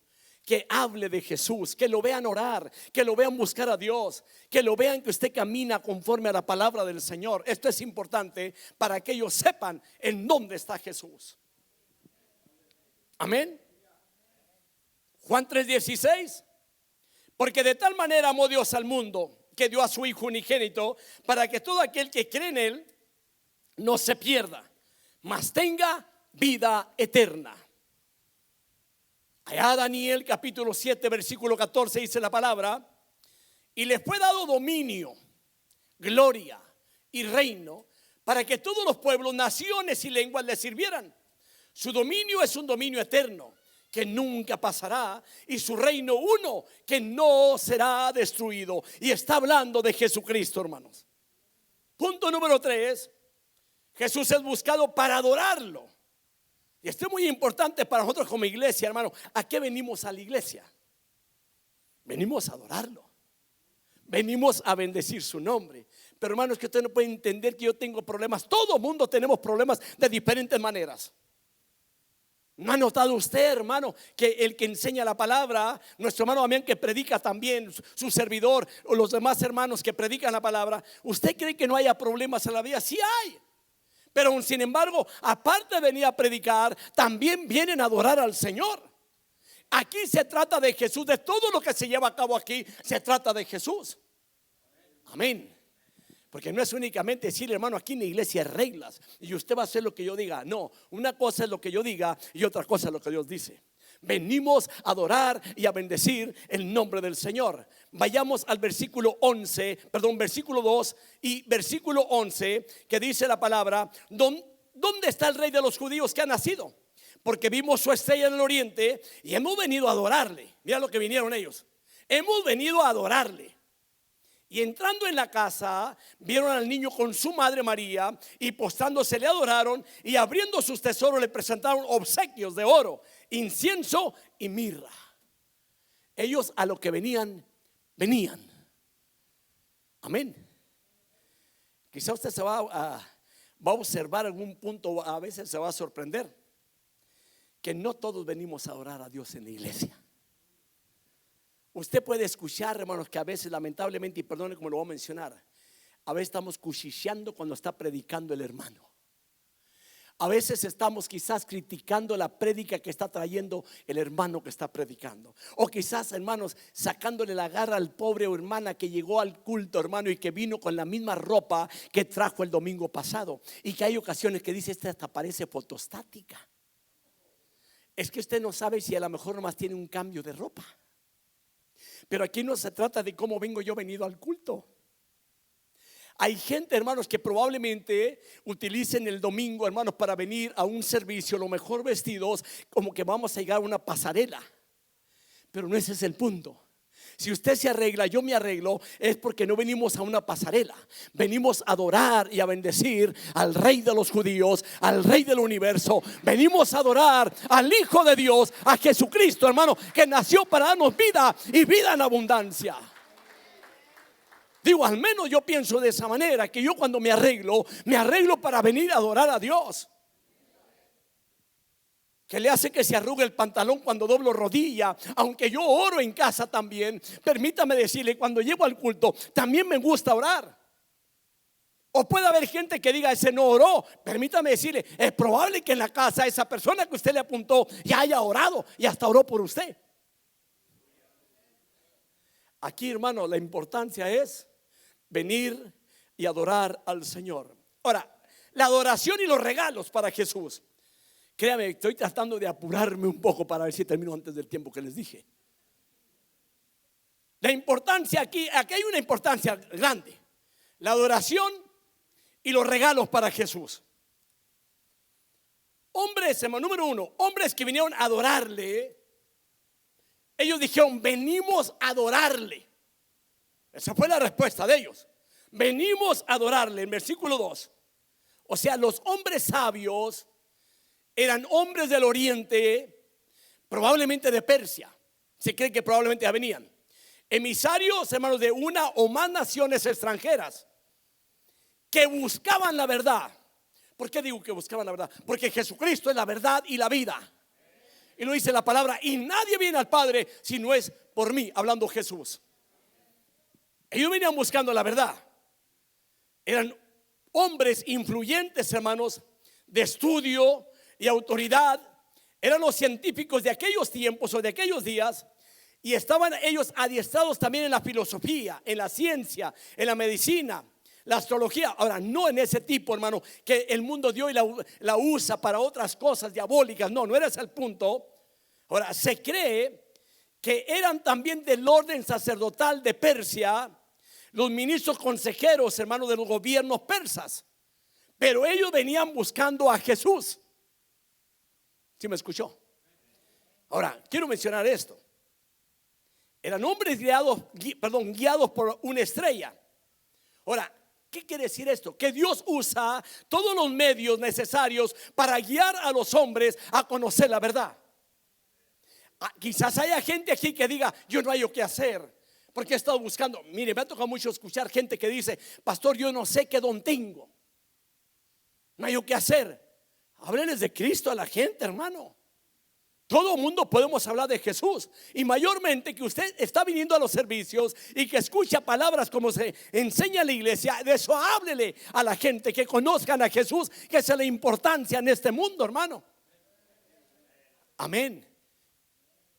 que hable de Jesús, que lo vean orar, que lo vean buscar a Dios, que lo vean que usted camina conforme a la palabra del Señor. Esto es importante para que ellos sepan en dónde está Jesús. Amén. Juan 3:16, porque de tal manera amó Dios al mundo, que dio a su Hijo unigénito, para que todo aquel que cree en Él no se pierda, mas tenga vida eterna. Allá Daniel capítulo 7 versículo 14 dice la palabra: y les fue dado dominio, gloria y reino, para que todos los pueblos, naciones y lenguas le sirvieran. Su dominio es un dominio eterno, que nunca pasará, y su reino uno, que no será destruido. Y está hablando de Jesucristo, hermanos. Punto número 3, Jesús es buscado para adorarlo. Y esto es muy importante para nosotros como iglesia, hermano. ¿A qué venimos a la iglesia? Venimos a adorarlo, venimos a bendecir su nombre. Pero hermanos, que usted no puede entender que yo tengo problemas. Todo mundo tenemos problemas de diferentes maneras. ¿No ha notado usted, hermano, que el que enseña la palabra, nuestro hermano Damián, que predica también, su servidor, o los demás hermanos que predican la palabra, usted cree que no haya problemas en la vida? Sí hay. Pero sin embargo, aparte de venir a predicar, también vienen a adorar al Señor. Aquí se trata de Jesús. De todo lo que se lleva a cabo aquí, se trata de Jesús. Amén. Porque no es únicamente decir, hermano, aquí en la iglesia hay reglas y usted va a hacer lo que yo diga. No, una cosa es lo que yo diga y otra cosa es lo que Dios dice. Venimos a adorar y a bendecir el nombre del Señor. Vayamos al versículo 2 y versículo 11, que dice la palabra: ¿dónde está el rey de los judíos que ha nacido? Porque vimos su estrella en el oriente y hemos venido a adorarle. Mira lo que vinieron ellos. Hemos venido a adorarle. Y entrando en la casa, vieron al niño con su madre María, y postrándose le adoraron, y abriendo sus tesoros le presentaron obsequios de oro, incienso y mirra. Ellos a lo que venían. Amén. Quizá usted se va a observar algún punto, a veces se va a sorprender, que no todos venimos a adorar a Dios en la iglesia. Usted puede escuchar, hermanos, que a veces, lamentablemente, y perdone como lo voy a mencionar, a veces estamos cuchicheando cuando está predicando el hermano. A veces estamos quizás criticando la prédica que está trayendo el hermano que está predicando. O quizás, hermanos, sacándole la garra al pobre o hermana que llegó al culto, hermano, y que vino con la misma ropa que trajo el domingo pasado. Y que hay ocasiones que dice: esta hasta parece fotostática. es que usted no sabe si a lo mejor nomás tiene un cambio de ropa. Pero aquí no se trata de cómo vengo yo venido al culto. Hay gente, hermanos, que probablemente utilicen el domingo, hermanos, para venir a un servicio, lo mejor vestidos, como que vamos a llegar a una pasarela. Pero no ese es el punto. Si usted se arregla, yo me arreglo, es porque no venimos a una pasarela. Venimos a adorar y a bendecir al Rey de los judíos, al Rey del universo. Venimos a adorar al Hijo de Dios, a Jesucristo, hermano, que nació para darnos vida y vida en abundancia. Digo, al menos yo pienso de esa manera, que yo cuando me arreglo para venir a adorar a Dios. Que le hace que se arrugue el pantalón cuando doblo rodilla. Aunque yo oro en casa también, permítame decirle, cuando llego al culto también me gusta orar. O puede haber gente que diga, ese no oró. Permítame decirle, es probable que en la casa esa persona que usted le apuntó ya haya orado y hasta oró por usted. Aquí, hermano, la importancia es venir y adorar al Señor. Ahora, la adoración y los regalos para Jesús. Créame, estoy tratando de apurarme un poco para ver si termino antes del tiempo que les dije. La importancia aquí hay una importancia grande. La adoración y los regalos para Jesús. Hombres, hermano, número uno, hombres que vinieron a adorarle. Ellos dijeron, venimos a adorarle. Esa fue la respuesta de ellos. Venimos a adorarle, en versículo 2. O sea, los hombres sabios eran hombres del oriente, probablemente de Persia. Se cree que probablemente ya venían. Emisarios, hermanos, de una o más naciones extranjeras que buscaban la verdad. ¿Por qué digo que buscaban la verdad? Porque Jesucristo es la verdad y la vida. Y lo dice la palabra, y nadie viene al Padre si no es por mí, hablando Jesús. Ellos venían buscando la verdad. Eran hombres influyentes, hermanos, de estudio y autoridad. Eran los científicos de aquellos tiempos o de aquellos días. Y estaban ellos adiestrados también en la filosofía, en la ciencia, en la medicina, la astrología. Ahora, no en ese tipo, hermano, que el mundo dio y la usa para otras cosas diabólicas. No era ese el punto. Ahora, se cree que eran también del orden sacerdotal de Persia, los ministros consejeros, hermanos, de los gobiernos persas. Pero ellos venían buscando a Jesús. ¿Sí me escuchó? Ahora, quiero mencionar esto. Eran hombres guiados por una estrella. Ahora, ¿qué quiere decir esto? Que Dios usa todos los medios necesarios para guiar a los hombres a conocer la verdad. Quizás haya gente aquí que diga, yo no hay qué hacer, porque he estado buscando. Mire, me ha tocado mucho escuchar gente que dice, pastor, yo no sé qué don tengo, no hay qué hacer. Háblenles de Cristo a la gente, hermano. Todo el mundo podemos hablar de Jesús. Y mayormente que usted está viniendo a los servicios y que escucha palabras como se enseña en la iglesia, de eso háblele a la gente, que conozcan a Jesús, que es la importancia en este mundo, hermano. Amén.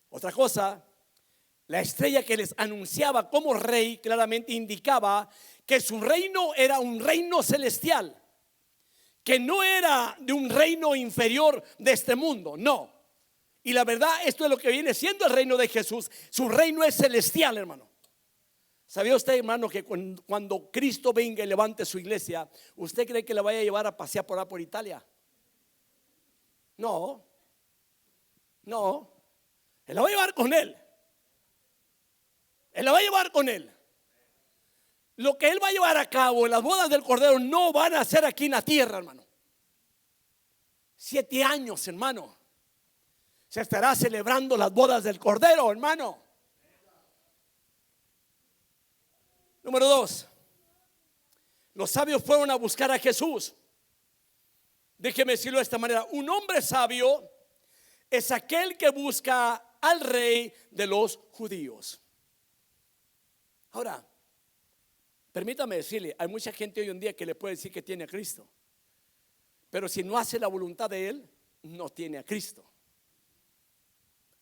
Otra cosa, la estrella que les anunciaba como rey claramente indicaba que su reino era un reino celestial, que no era de un reino inferior de este mundo, no. Y la verdad, esto es lo que viene siendo el reino de Jesús. Su reino es celestial, hermano. ¿Sabía usted, hermano, que cuando Cristo venga y levante su iglesia, usted cree que la vaya a llevar a pasear por Italia? No. Él la va a llevar con él. Él la va a llevar con él. Lo que él va a llevar a cabo en las bodas del Cordero no van a ser aquí en la tierra, hermano. 7 años, hermano, se estará celebrando las bodas del Cordero, hermano. Número 2, los sabios fueron a buscar a Jesús. Déjeme decirlo de esta manera: un hombre sabio es aquel que busca al rey de los judíos. Ahora, permítame decirle, hay mucha gente hoy en día que le puede decir que tiene a Cristo, pero si no hace la voluntad de él, no tiene a Cristo.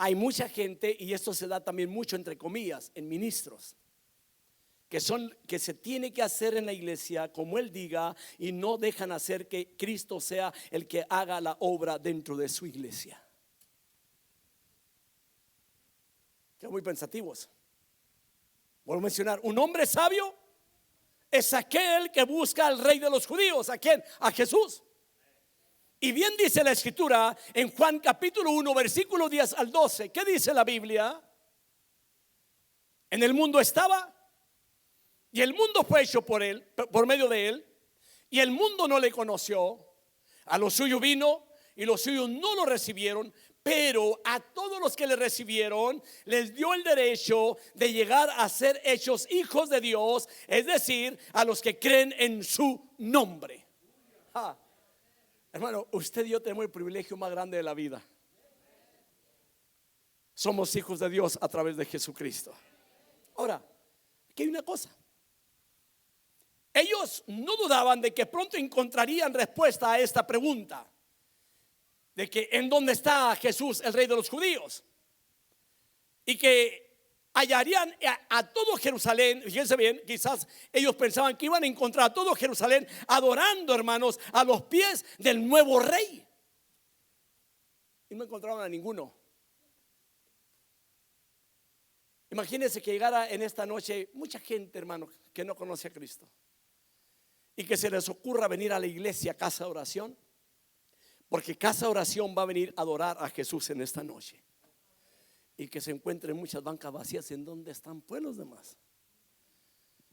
Hay mucha gente, y esto se da también mucho entre comillas en ministros, que se tiene que hacer en la iglesia como él diga, y no dejan hacer que Cristo sea el que haga la obra dentro de su iglesia. Quedan muy pensativos. Vuelvo a mencionar, un hombre sabio es aquel que busca al rey de los judíos. ¿A quién? A Jesús. Y bien dice la escritura en Juan capítulo 1 versículo 10 al 12. ¿Qué dice la Biblia? En el mundo estaba, y el mundo fue hecho por él, por medio de él, y el mundo no le conoció. A lo suyo vino y los suyos no lo recibieron, pero a todos los que le recibieron les dio el derecho de llegar a ser hechos hijos de Dios, es decir, a los que creen en su nombre. Hermano, usted y yo tenemos el privilegio más grande de la vida. Somos hijos de Dios a través de Jesucristo. Ahora, aquí hay una cosa. Ellos no dudaban de que pronto encontrarían respuesta a esta pregunta, de que en dónde está Jesús, el rey de los judíos, y que hallarían a todo Jerusalén. Fíjense bien, quizás ellos pensaban que iban a encontrar a todo Jerusalén adorando, hermanos, a los pies del nuevo rey, y no encontraron a ninguno. Imagínense que llegara en esta noche mucha gente, hermano, que no conoce a Cristo, y que se les ocurra venir a la iglesia, casa de oración, porque casa de oración va a venir a adorar a Jesús en esta noche, y que se encuentren muchas bancas vacías. ¿En dónde están pues los demás?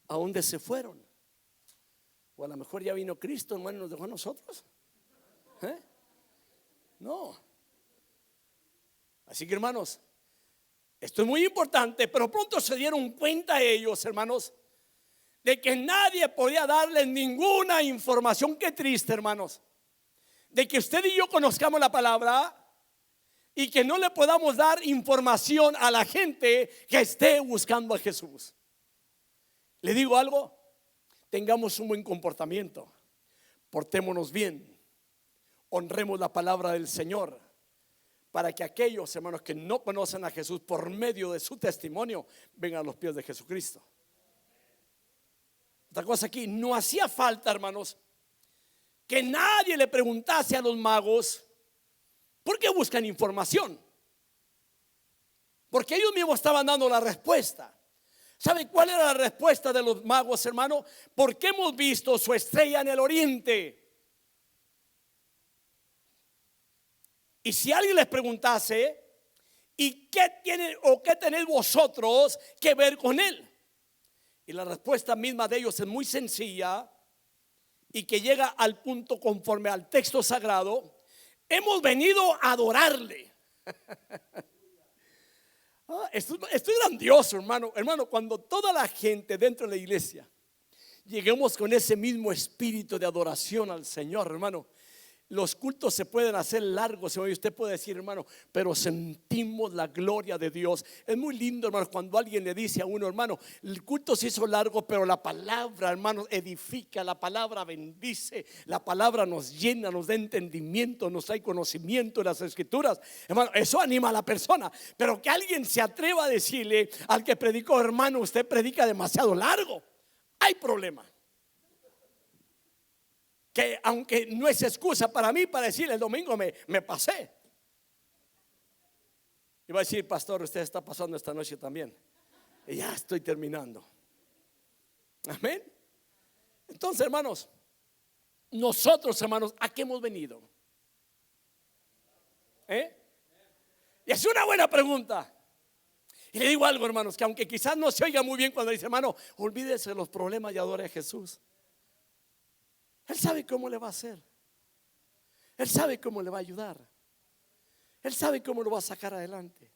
¿A dónde se fueron? O a lo mejor ya vino Cristo, hermano, y nos dejó a nosotros. No. Así que, hermanos, esto es muy importante. Pero pronto se dieron cuenta ellos, hermanos, de que nadie podía darles ninguna información. Qué triste, hermanos, de que usted y yo conozcamos la palabra y que no le podamos dar información a la gente que esté buscando a Jesús. Le digo algo: tengamos un buen comportamiento, portémonos bien, honremos la palabra del Señor, para que aquellos, hermanos, que no conocen a Jesús, por medio de su testimonio, vengan a los pies de Jesucristo. Otra cosa aquí, no hacía falta, hermanos, que nadie le preguntase a los magos por qué buscan información, porque ellos mismos estaban dando la respuesta. ¿Sabe cuál era la respuesta de los magos, hermano? Porque hemos visto su estrella en el oriente. Y si alguien les preguntase, ¿y qué tienen o qué tenéis vosotros que ver con él? Y la respuesta misma de ellos es muy sencilla y que llega al punto conforme al texto sagrado: hemos venido a adorarle. Esto es grandioso, hermano. Hermano, cuando toda la gente dentro de la iglesia lleguemos con ese mismo espíritu de adoración al Señor, hermano, los cultos se pueden hacer largos, y usted puede decir, hermano, pero sentimos la gloria de Dios. Es muy lindo, hermano, cuando alguien le dice a uno, hermano, el culto se hizo largo, pero la palabra, hermano, edifica, la palabra bendice, la palabra nos llena, nos da entendimiento, nos da conocimiento de las escrituras. Hermano, eso anima a la persona. Pero que alguien se atreva a decirle al que predicó, hermano, usted predica demasiado largo, hay problema. Que aunque no es excusa para mí para decirle el domingo me pasé. Y va a decir, pastor, usted está pasando esta noche también. Y ya estoy terminando. Amén. Entonces, hermanos, nosotros, hermanos, ¿a qué hemos venido? Y es una buena pregunta. Y le digo algo, hermanos, que aunque quizás no se oiga muy bien cuando dice, hermano, olvídese de los problemas y adore a Jesús. Él sabe cómo le va a hacer. Él sabe cómo le va a ayudar. Él sabe cómo lo va a sacar adelante.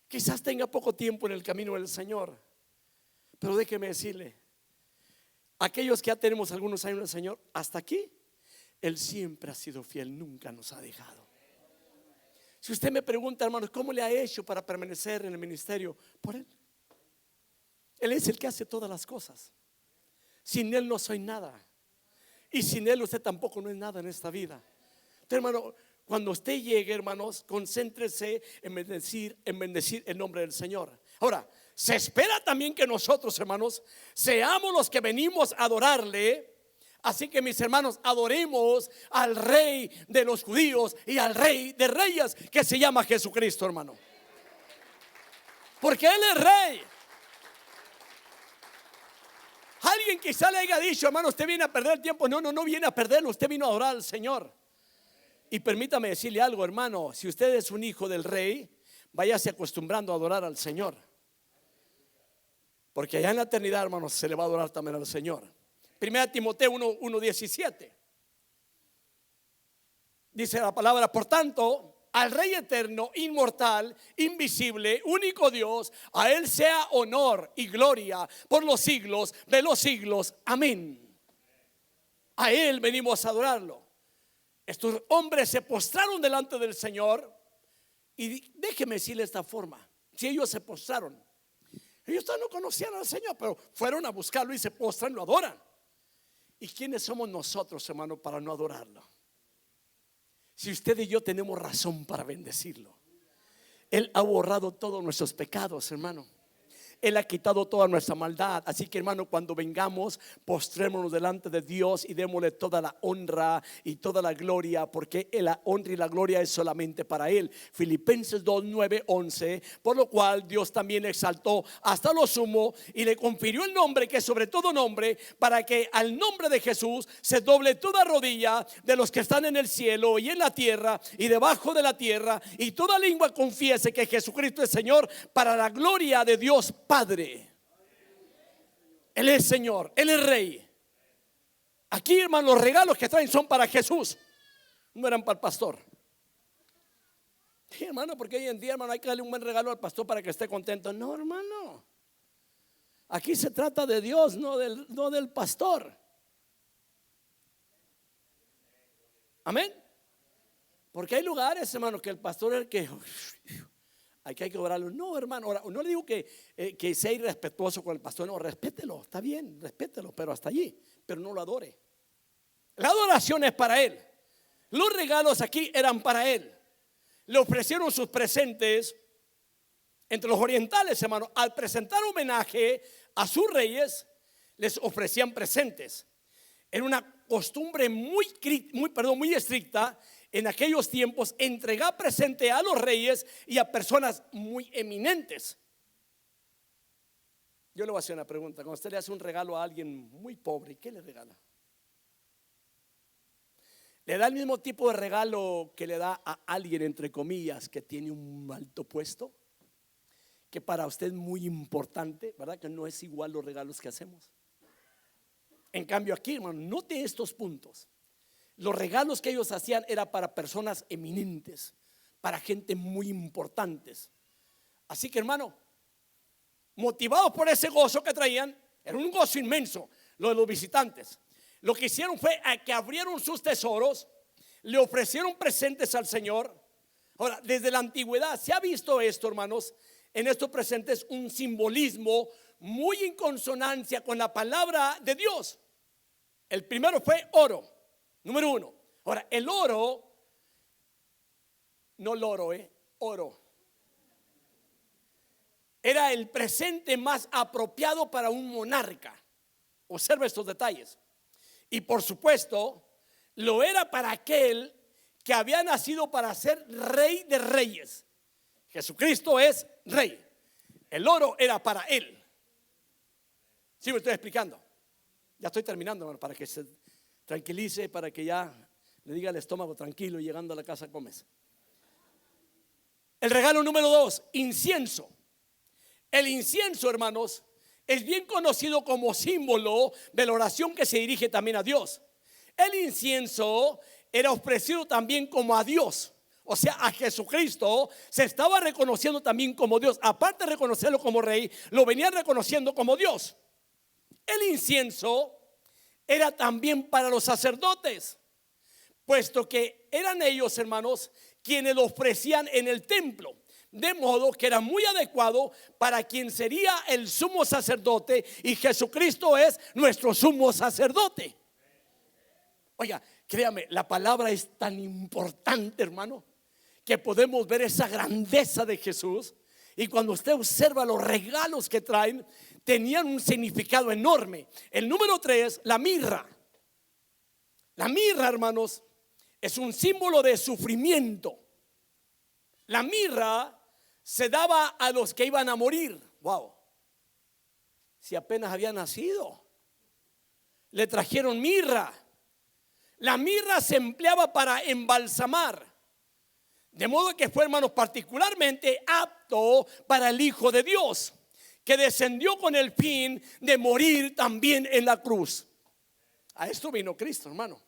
Quizás tenga poco tiempo en el camino del Señor, pero déjeme decirle, aquellos que ya tenemos algunos años en el Señor, hasta aquí, Él siempre ha sido fiel, nunca nos ha dejado. Si usted me pregunta, hermanos, ¿cómo le ha hecho para permanecer en el ministerio? Por Él. Él es el que hace todas las cosas. Sin Él no soy nada. Y sin Él usted tampoco no es nada en esta vida. Entonces, hermano, cuando usted llegue, hermanos, concéntrese en bendecir el nombre del Señor. Ahora, se espera también que nosotros, hermanos, seamos los que venimos a adorarle. Así que, mis hermanos, adoremos al Rey de los judíos y al Rey de reyes, que se llama Jesucristo, hermano. porque Él es rey. Alguien quizá le haya dicho: hermano, usted viene a perder tiempo. No, no viene a perderlo, usted vino a adorar al Señor. Y permítame decirle algo, hermano, si usted es un hijo del rey, váyase acostumbrando a adorar al Señor, porque allá en la eternidad, hermanos, se le va a adorar también al Señor. 1 Timoteo 1:17 dice la palabra: por tanto, al Rey eterno, inmortal, invisible, único Dios, a Él sea honor y gloria por los siglos de los siglos. Amén. A Él venimos a adorarlo. Estos hombres se postraron delante del Señor. Y déjeme decirle de esta forma: si ellos se postraron, ellos no conocían al Señor, pero fueron a buscarlo y se postran, lo adoran. ¿Y quiénes somos nosotros, hermano, para no adorarlo? Si usted y yo tenemos razón para bendecirlo. Él ha borrado todos nuestros pecados, hermano. Él ha quitado toda nuestra maldad. Así que, hermano, cuando vengamos, postrémonos delante de Dios y démosle toda la honra y toda la gloria, porque la honra y la gloria es solamente para Él. Filipenses 2:9-11. Por lo cual Dios también exaltó hasta lo sumo y le confirió el nombre que es sobre todo nombre, para que al nombre de Jesús se doble toda rodilla de los que están en el cielo y en la tierra y debajo de la tierra, y toda lengua confiese que Jesucristo es Señor, para la gloria de Dios Padre. Él es Señor, Él es Rey. Aquí, hermano, los regalos que traen son para Jesús, no eran para el pastor. Sí, hermano, porque hoy en día, hermano, hay que darle un buen regalo al pastor para que esté contento. No, hermano, aquí se trata de Dios, no del pastor. Amén. Porque hay lugares, hermano, que el pastor es el que hay que orarlo. No, hermano, ahora, no le digo que sea irrespetuoso con el pastor. No, respételo, está bien, respételo, pero hasta allí. Pero no lo adore. La adoración es para Él. Los regalos aquí eran para Él. Le ofrecieron sus presentes. Entre los orientales, hermano, al presentar homenaje a sus reyes, les ofrecían presentes. Era una costumbre muy estricta en aquellos tiempos, entregar presente a los reyes y a personas muy eminentes. Yo le voy a hacer una pregunta: cuando usted le hace un regalo a alguien muy pobre, ¿qué le regala? ¿Le da el mismo tipo de regalo que le da a alguien, entre comillas, que tiene un alto puesto, que para usted es muy importante? ¿Verdad que no es igual los regalos que hacemos? En cambio aquí, hermano, note estos puntos. Los regalos que ellos hacían era para personas eminentes, para gente muy importantes. Así que, hermano, motivados por ese gozo que traían, era un gozo inmenso lo de los visitantes. Lo que hicieron fue que abrieron sus tesoros, le ofrecieron presentes al Señor. Ahora, desde la antigüedad se ha visto esto, hermanos, en estos presentes un simbolismo muy en consonancia con la palabra de Dios. El primero fue oro. Número 1. Ahora, el oro, no loro, oro, era el presente más apropiado para un monarca. Observa estos detalles. Y por supuesto, lo era para aquel que había nacido para ser rey de reyes. Jesucristo es rey. El oro era para él. ¿Sí me estoy explicando? Ya estoy terminando, hermano, para que se tranquilice, para que ya le diga al estómago tranquilo y llegando a la casa comes. El regalo número 2, incienso. El incienso, hermanos, es bien conocido como símbolo de la oración que se dirige también a Dios. El incienso era ofrecido también como a Dios, o sea, a Jesucristo se estaba reconociendo también como Dios. Aparte de reconocerlo como rey, lo venían reconociendo como Dios. El incienso era también para los sacerdotes, puesto que eran ellos, hermanos, quienes lo ofrecían en el templo, de modo que era muy adecuado para quien sería el sumo sacerdote, y Jesucristo es nuestro sumo sacerdote. Oiga, créame, la palabra es tan importante, hermano, que podemos ver esa grandeza de Jesús. Y cuando usted observa los regalos que traen, tenían un significado enorme. El número 3, la mirra. La mirra, hermanos, es un símbolo de sufrimiento. La mirra se daba a los que iban a morir. Wow. Si apenas había nacido, le trajeron mirra. La mirra se empleaba para embalsamar, de modo que fue, hermanos, particularmente apto para el Hijo de Dios, que descendió con el fin de morir también en la cruz. A esto vino Cristo, hermano.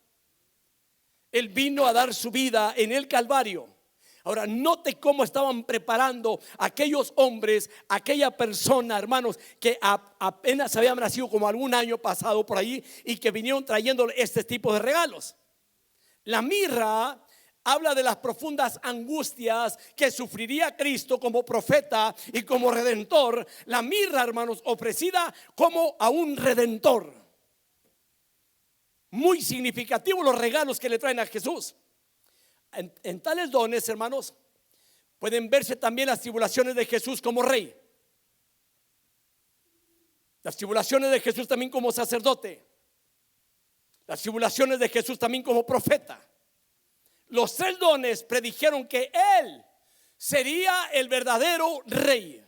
Él vino a dar su vida en el Calvario. Ahora, note cómo estaban preparando aquellos hombres, aquella persona, hermanos, que apenas habían nacido como algún año pasado por allí y que vinieron trayendo este tipo de regalos. La mirra habla de las profundas angustias que sufriría Cristo como profeta y como redentor. La mirra, hermanos, ofrecida como a un redentor. Muy significativo los regalos que le traen a Jesús. En tales dones, hermanos, pueden verse también las tribulaciones de Jesús como rey, las tribulaciones de Jesús también como sacerdote, las tribulaciones de Jesús también como profeta. Los tres dones predijeron que Él sería el verdadero rey,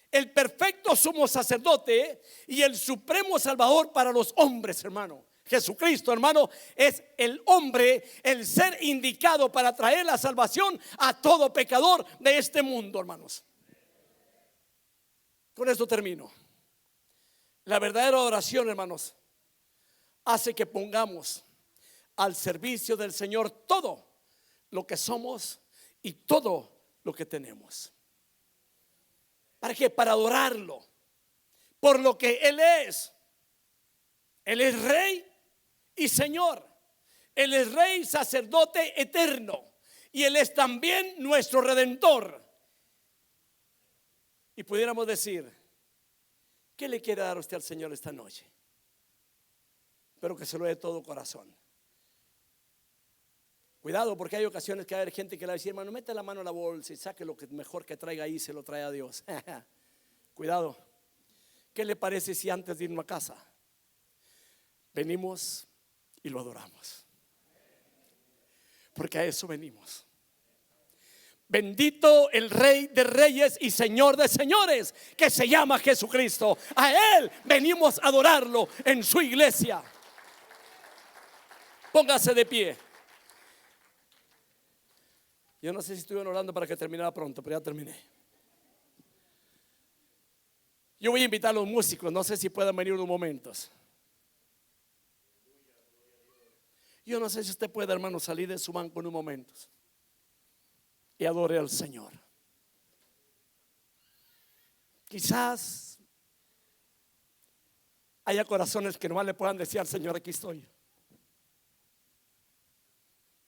el perfecto sumo sacerdote y el supremo salvador para los hombres, hermano. Jesucristo, hermano, es el hombre, el ser indicado para traer la salvación a todo pecador de este mundo, hermanos. Con esto termino. La verdadera oración, hermanos, hace que pongamos al servicio del Señor todo lo que somos y todo lo que tenemos. ¿Para qué? Para adorarlo por lo que Él es. Él es Rey y Señor. Él es Rey, sacerdote eterno, y Él es también nuestro Redentor. Y pudiéramos decir, ¿qué le quiere dar usted al Señor esta noche? Espero que se lo dé de todo corazón. Cuidado, porque hay ocasiones que va a haber gente que le va a decir, hermano, mete la mano en la bolsa y saque lo que mejor que traiga ahí, se lo trae a Dios. Cuidado. ¿Qué le parece si antes de irnos a casa venimos y lo adoramos? Porque a eso venimos. Bendito el Rey de Reyes y Señor de Señores, que se llama Jesucristo. A Él venimos a adorarlo en su iglesia. Póngase de pie. Yo no sé si estuvieron orando para que terminara pronto, pero ya terminé. Yo voy a invitar a los músicos, no sé si puedan venir unos momentos. Yo no sé si usted puede, hermano, salir de su banco en unos momentos y adore al Señor. Quizás haya corazones que nomás le puedan decir al Señor, aquí estoy,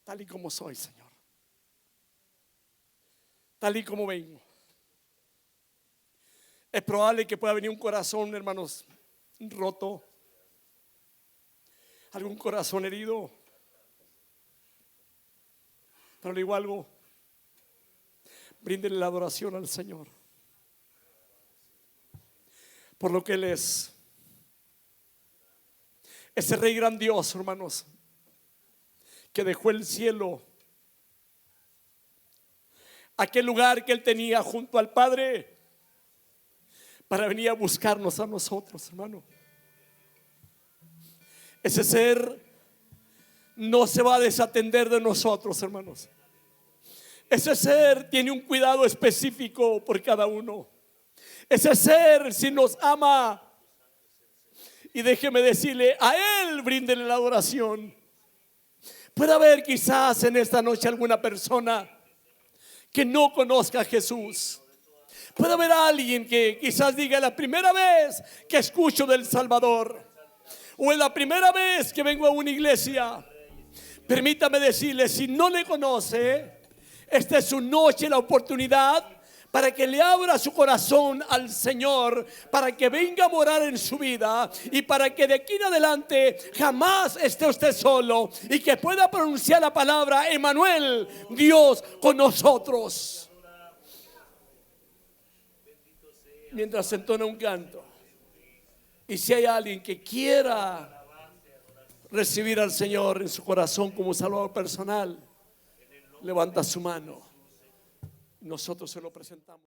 tal y como soy, Señor, tal y como vengo. Es probable que pueda venir un corazón, hermanos, roto, algún corazón herido, pero le digo algo, bríndenle la adoración al Señor por lo que Él es. Ese Rey grandioso, hermanos, que dejó el cielo, aquel lugar que Él tenía junto al Padre, para venir a buscarnos a nosotros, hermano. Ese ser no se va a desatender de nosotros, hermanos. Ese ser tiene un cuidado específico por cada uno. Ese ser, si nos ama, y déjeme decirle, a Él bríndele la adoración. Puede haber quizás en esta noche alguna persona que no conozca a Jesús. Puede haber alguien que quizás diga, la primera vez que escucho del Salvador, o es la primera vez que vengo a una iglesia. Permítame decirle, si no le conoce, esta es su noche, la oportunidad para que le abra su corazón al Señor, para que venga a morar en su vida y para que de aquí en adelante jamás esté usted solo y que pueda pronunciar la palabra Emmanuel, Dios con nosotros. Mientras se entona un canto, y si hay alguien que quiera recibir al Señor en su corazón como Salvador personal, levanta su mano. nosotros se lo presentamos.